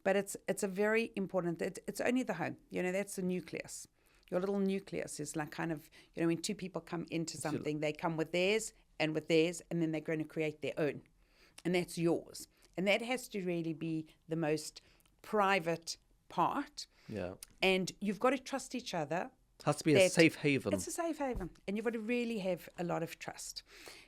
S1: But it's a very important, it's only the home, that's the nucleus. Your little nucleus is like kind of, when 2 people come into something, they come with theirs, and then they're going to create their own. And that's yours. And that has to really be the most private part.
S2: Yeah.
S1: And you've got to trust each other.
S2: It has to be a safe haven.
S1: It's a safe haven. And you've got to really have a lot of trust.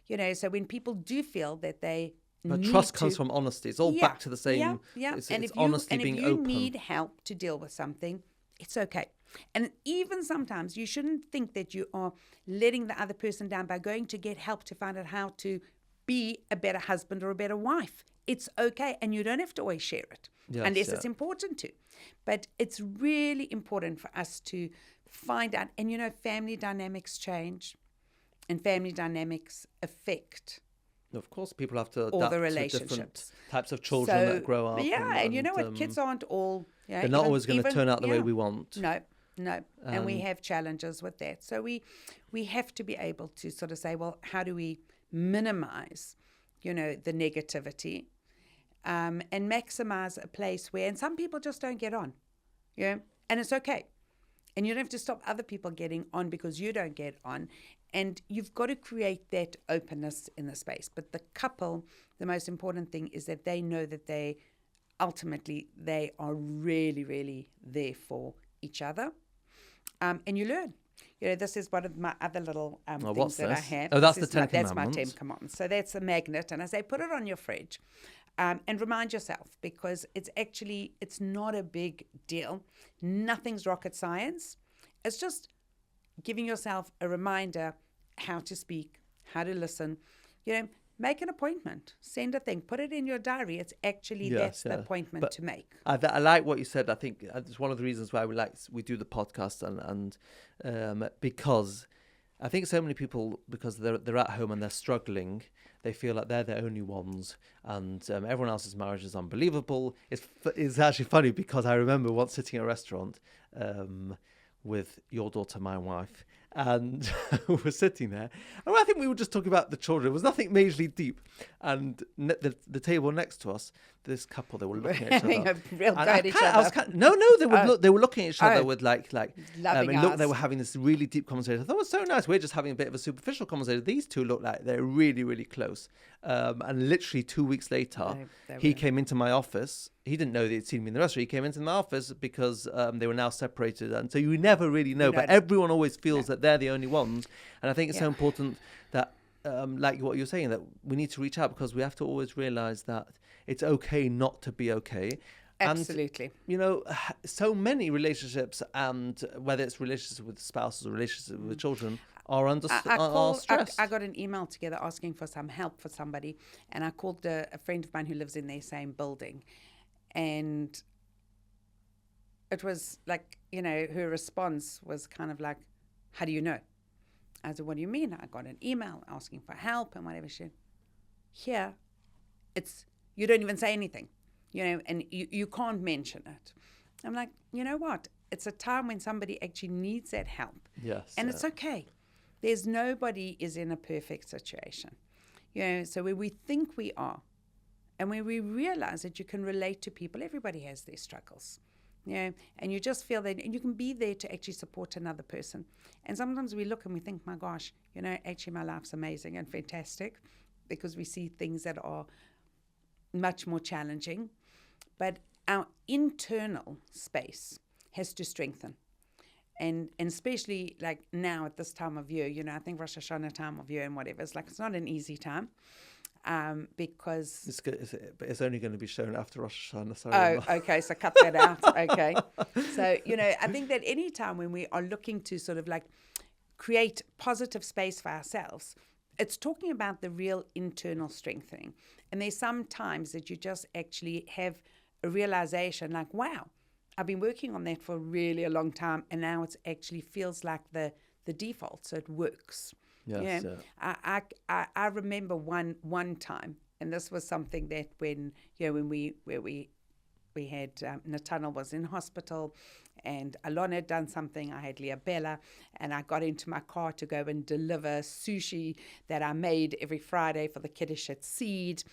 S1: So when people do feel that they
S2: But trust comes from honesty. It's all back to the same.
S1: Yeah.
S2: It's honesty being open.
S1: If you need help to deal with something, it's okay. And even sometimes you shouldn't think that you are letting the other person down by going to get help to find out how to be a better husband or a better wife. It's okay. And you don't have to always share it. Unless it's important to. But it's really important for us to find out. And, family dynamics change. And family dynamics affect.
S2: Of course, people have to
S1: all
S2: adapt
S1: the
S2: to different types of children that grow up.
S1: Yeah, and you know what? Kids aren't all...
S2: they're not always going to turn out the way we want.
S1: No. And we have challenges with that. So we have to be able to sort of say, well, how do we minimize, the negativity and maximize a place where... And some people just don't get on, and it's okay. And you don't have to stop other people getting on because you don't get on. And you've got to create that openness in the space. But the couple, the most important thing is that they know that they are really, really there for each other. And you learn. This is one of my other little things that I have.
S2: Oh, that's the 10
S1: Commandments. That's my 10 commandments. So that's a magnet. And I say, put it on your fridge and remind yourself, because it's not a big deal. Nothing's rocket science. It's just giving yourself a reminder how to speak, how to listen. Make an appointment, send a thing, put it in your diary. It's actually that's the appointment to make.
S2: I like what you said. I think it's one of the reasons why we do the podcast, and because I think so many people, because they're at home and they're struggling, they feel like they're the only ones, and everyone else's marriage is unbelievable. It's actually funny, because I remember once sitting at a restaurant with your daughter, my wife, and we're sitting there, and I think we were just talking about the children. It was nothing majorly deep, and the table next to us, this couple, they were looking at each other.
S1: Real good at each other.
S2: They were looking at each other with like
S1: Loving
S2: they were having this really deep conversation. I thought it was so nice. We're just having a bit of a superficial conversation. These two look like they're really, really close. And literally 2 weeks later, he came into my office. He didn't know that he'd seen me in the restaurant. He came into my office because they were now separated. And so you never really know, but everyone always feels that they're the only ones. And I think it's so important that, like what you're saying, that we need to reach out, because we have to always realize that it's okay not to be okay.
S1: Absolutely.
S2: And, so many relationships, and whether it's relationships with spouses or relationships with children, are under stress.
S1: I got an email together asking for some help for somebody, and I called a friend of mine who lives in their same building, and it was like, her response was kind of like, how do you know? I said, what do you mean? I got an email asking for help and whatever. She said, here, you don't even say anything, and you can't mention it. I'm like, you know what? It's a time when somebody actually needs that help.
S2: Yes.
S1: And it's okay. Nobody is in a perfect situation. So when we think we are, and when we realize that you can relate to people, everybody has their struggles. And you just feel that, and you can be there to actually support another person. And sometimes we look and we think, my gosh, actually my life's amazing and fantastic, because we see things that are much more challenging. But our internal space has to strengthen. And especially like now at this time of year, I think Rosh Hashanah time of year and whatever, it's not an easy time. Because
S2: it's only going to be shown after Rosh Hashanah. Sorry.
S1: Oh, okay. So cut that out. Okay. So, I think that any time when we are looking to sort of like create positive space for ourselves, it's talking about the real internal strengthening. And there's some times that you just actually have a realization like, wow, I've been working on that for really a long time, and now it actually feels like the default, so it works.
S2: Yes,
S1: I remember one time, and this was something that when we had Nathaniel was in hospital, and Alon had done something. I had Leah Bella, and I got into my car to go and deliver sushi that I made every Friday for the Kiddush at Seed.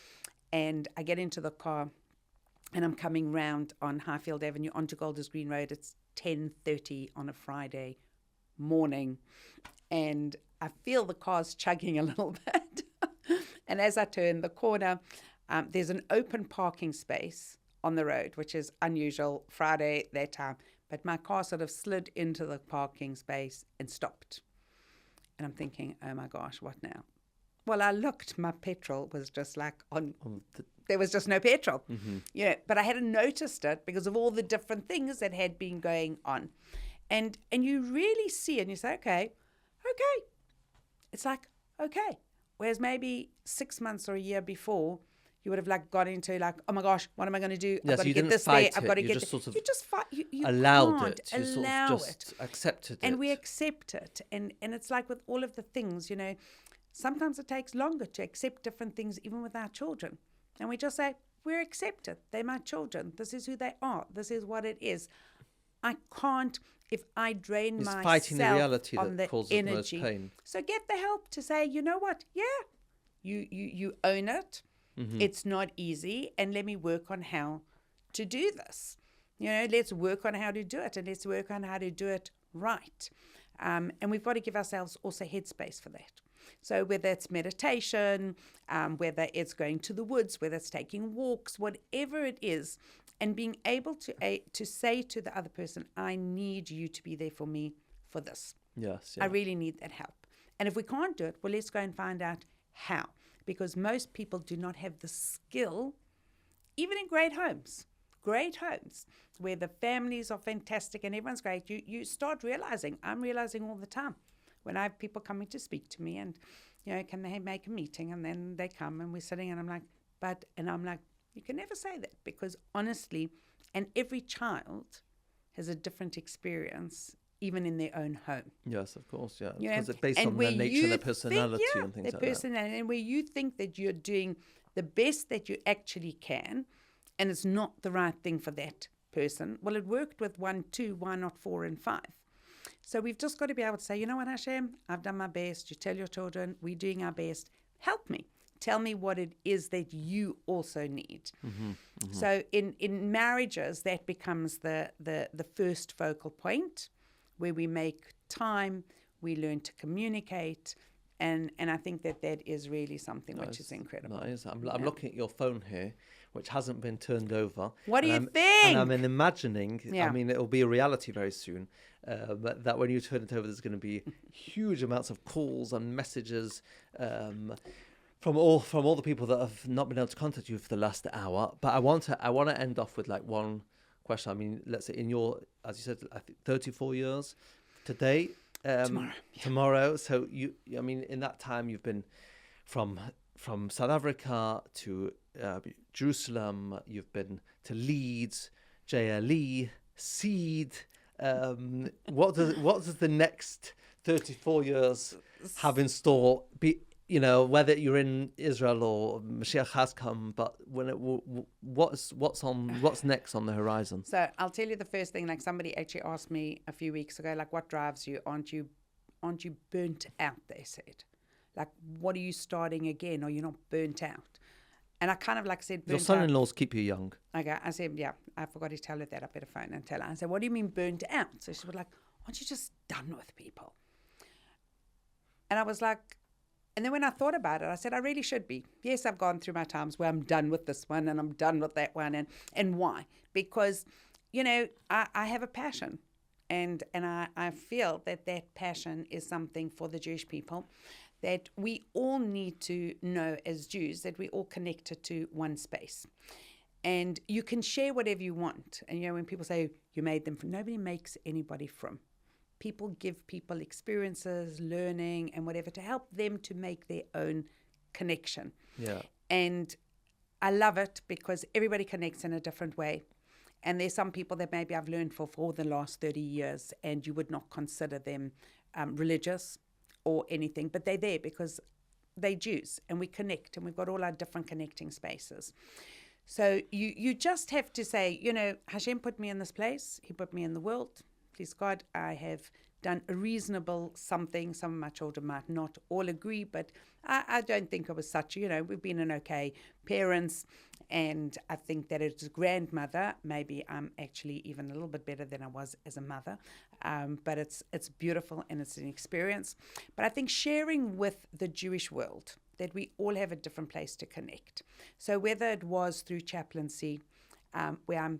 S1: And I get into the car, and I'm coming round on Highfield Avenue onto Golders Green Road. It's 10:30 on a Friday morning, and I feel the car's chugging a little bit. And as I turn the corner, there's an open parking space on the road, which is unusual Friday that time. But my car sort of slid into the parking space and stopped. And I'm thinking, oh my gosh, what now? Well, I looked, my petrol was just like there was just no petrol. Mm-hmm. But I hadn't noticed it because of all the different things that had been going on. And you really see, and you say, okay. It's like, okay. Whereas maybe 6 months or a year before, you would have like got into like, oh my gosh, what am I going to do? I've got to get this there. I've got to get this. You just fight. You
S2: allowed it.
S1: You allow it.
S2: Accepted it.
S1: And we accept it. And it's like with all of the things, sometimes it takes longer to accept different things, even with our children. And we just say, we're accepted. They're my children. This is who they are. This is what it is. I can't, if I drain
S2: it's
S1: myself
S2: fighting the reality
S1: on
S2: that
S1: the
S2: causes
S1: energy.
S2: the most pain.
S1: So get the help to say, you know what? Yeah, you own it. Mm-hmm. It's not easy. And let me work on how to do this. Let's work on how to do it. And let's work on how to do it right. And we've got to give ourselves also headspace for that. So whether it's meditation, whether it's going to the woods, whether it's taking walks, whatever it is, and being able to say to the other person, I need you to be there for me for this.
S2: Yes.
S1: I really need that help. And if we can't do it, well, let's go and find out how. Because most people do not have the skill, even in great homes, where the families are fantastic and everyone's great. You start realizing, I'm realizing all the time, when I have people coming to speak to me and, can they make a meeting? And then they come and we're sitting and I'm like, you can never say that, because honestly, and every child has a different experience, even in their own home.
S2: Yes, of course, yeah. Because it's based on their nature, their personality and things like that.
S1: And where you think that you're doing the best that you actually can, and it's not the right thing for that person, well, it worked with 1, 2, why not 4 and 5? So we've just got to be able to say, you know what, Hashem, I've done my best. You tell your children, we're doing our best. Help me. Tell me what it is that you also need. Mm-hmm, mm-hmm. So in marriages, that becomes the first focal point, where we make time, we learn to communicate, and I think that is really something which is incredible.
S2: Nice. I'm looking at your phone here, which hasn't been turned over.
S1: What do you think?
S2: And I'm imagining, it'll be a reality very soon, but that when you turn it over, there's going to be huge amounts of calls and messages from all the people that have not been able to contact you for the last hour. But I want to end off with like one question. I mean, let's say in your, as you said, I think 34 years today, tomorrow. So in that time you've been from South Africa to Jerusalem. You've been to Leeds, JLE, Seed. What does the next 34 years have in store? Whether you're in Israel or Mashiach has come, but what's next on the horizon?
S1: So I'll tell you the first thing. Like, somebody actually asked me a few weeks ago, like, what drives you? Aren't you burnt out? They said, like, what are you starting again? Are you not burnt out? And I kind of said,
S2: your son-in-laws keep you young.
S1: Okay, I said, yeah, I forgot to tell her that. I better phone and tell her. I said, what do you mean burnt out? So she was like, aren't you just done with people? And I was like, and then when I thought about it, I said, I really should be. Yes, I've gone through my times where I'm done with this one and I'm done with that one. And why? Because, I have a passion. And I feel that passion is something for the Jewish people that we all need to know as Jews, that we're all connected to one space. And you can share whatever you want. And, when people say you made them from, nobody makes anybody from. People give people experiences, learning, and whatever to help them to make their own connection.
S2: Yeah.
S1: And I love it because everybody connects in a different way. And there's some people that maybe I've learned for the last 30 years, and you would not consider them religious or anything, but they're there because they're Jews, and we connect, and we've got all our different connecting spaces. So you just have to say, Hashem put me in this place. He put me in the world. Please God, I have done a reasonable something. Some of my children might not all agree, but I don't think it was such, we've been an okay parents. And I think that as a grandmother, maybe I'm actually even a little bit better than I was as a mother. But it's beautiful and it's an experience. But I think sharing with the Jewish world that we all have a different place to connect. So whether it was through chaplaincy, where I'm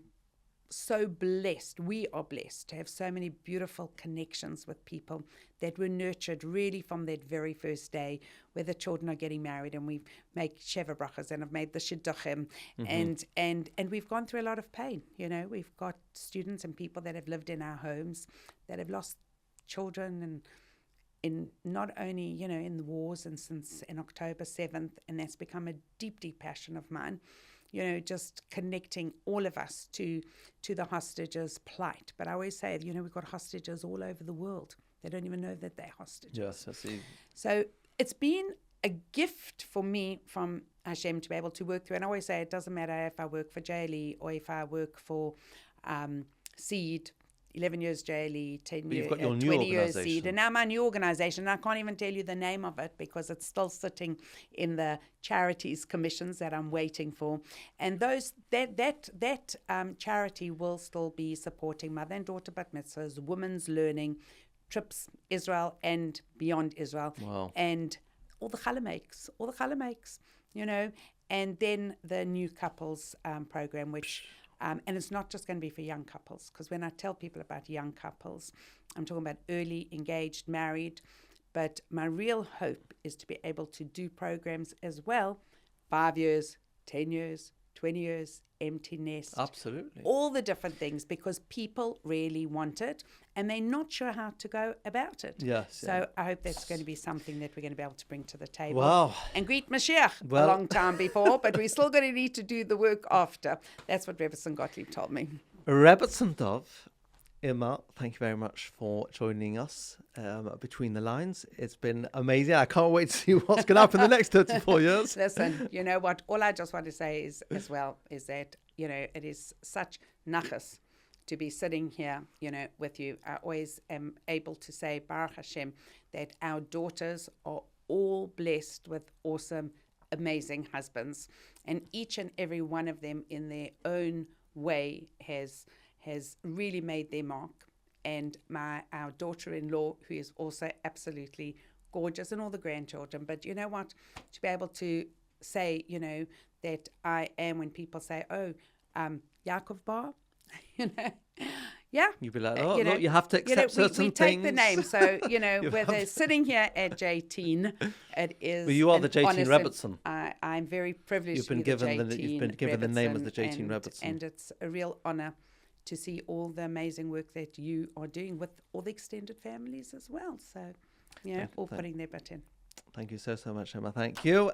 S1: so blessed, we are blessed to have so many beautiful connections with people that were nurtured really from that very first day, where the children are getting married and we make sheva brachas and have made the shidduchim, and we've gone through a lot of pain. We've got students and people that have lived in our homes that have lost children, and in not only in the wars, and since in October 7th, and that's become a deep passion of mine. Just connecting all of us to the hostages' plight. But I always say, we've got hostages all over the world. They don't even know that they're hostages.
S2: Yes, I see.
S1: So it's been a gift for me from Hashem to be able to work through. And I always say it doesn't matter if I work for JLE or if I work for Seed, 11 years JLE, 10 years, 20 years Seed, and now my new organization. I can't even tell you the name of it because it's still sitting in the charities commissions that I'm waiting for. And that charity will still be supporting mother and daughter bat mitzvahs, women's learning, trips Israel and beyond Israel.
S2: Wow.
S1: And all the challah makes, you know, and then the new couples program, which, and it's not just going to be for young couples, because when I tell people about young couples, I'm talking about early, engaged, married, but my real hope is to be able to do programs as well, 5 years, 10 years, 20 years, empty nest.
S2: Absolutely.
S1: All the different things, because people really want it and they're not sure how to go about it.
S2: Yes.
S1: So I hope that's going to be something that we're going to be able to bring to the table.
S2: Wow.
S1: And greet Mashiach a long time before, but we're still going to need to do the work after. That's what Rebbetzen Gottlieb told me.
S2: Rebbetzen Dove, Irma, thank you very much for joining us Between the Lines. It's been amazing. I can't wait to see what's going to happen in the next 34 years.
S1: Listen, you know what? All I just want to say is, as well, is that, you know, it is such nachas to be sitting here, you know, with you. I always am able to say, Baruch Hashem, that our daughters are all blessed with awesome, amazing husbands. And each and every one of them in their own way has really made their mark. And our daughter-in-law, who is also absolutely gorgeous, and all the grandchildren. But you know what? To be able to say, you know, that I am, when people say, oh, Yaakov Barr, you know, yeah.
S2: You'd be like, oh, you know, look, you have to accept certain things.
S1: We take the name. So, you know, whether sitting here at J-Teen, it is.
S2: Well, you are the J-Teen Rebbetzen.
S1: I'm very privileged
S2: You've been given the name as the J-Teen Rebbetzen.
S1: And it's a real honor to see all the amazing work that you are doing with all the extended families as well. So, yeah, all putting their butt in.
S2: Thank you so much, Emma. Thank you.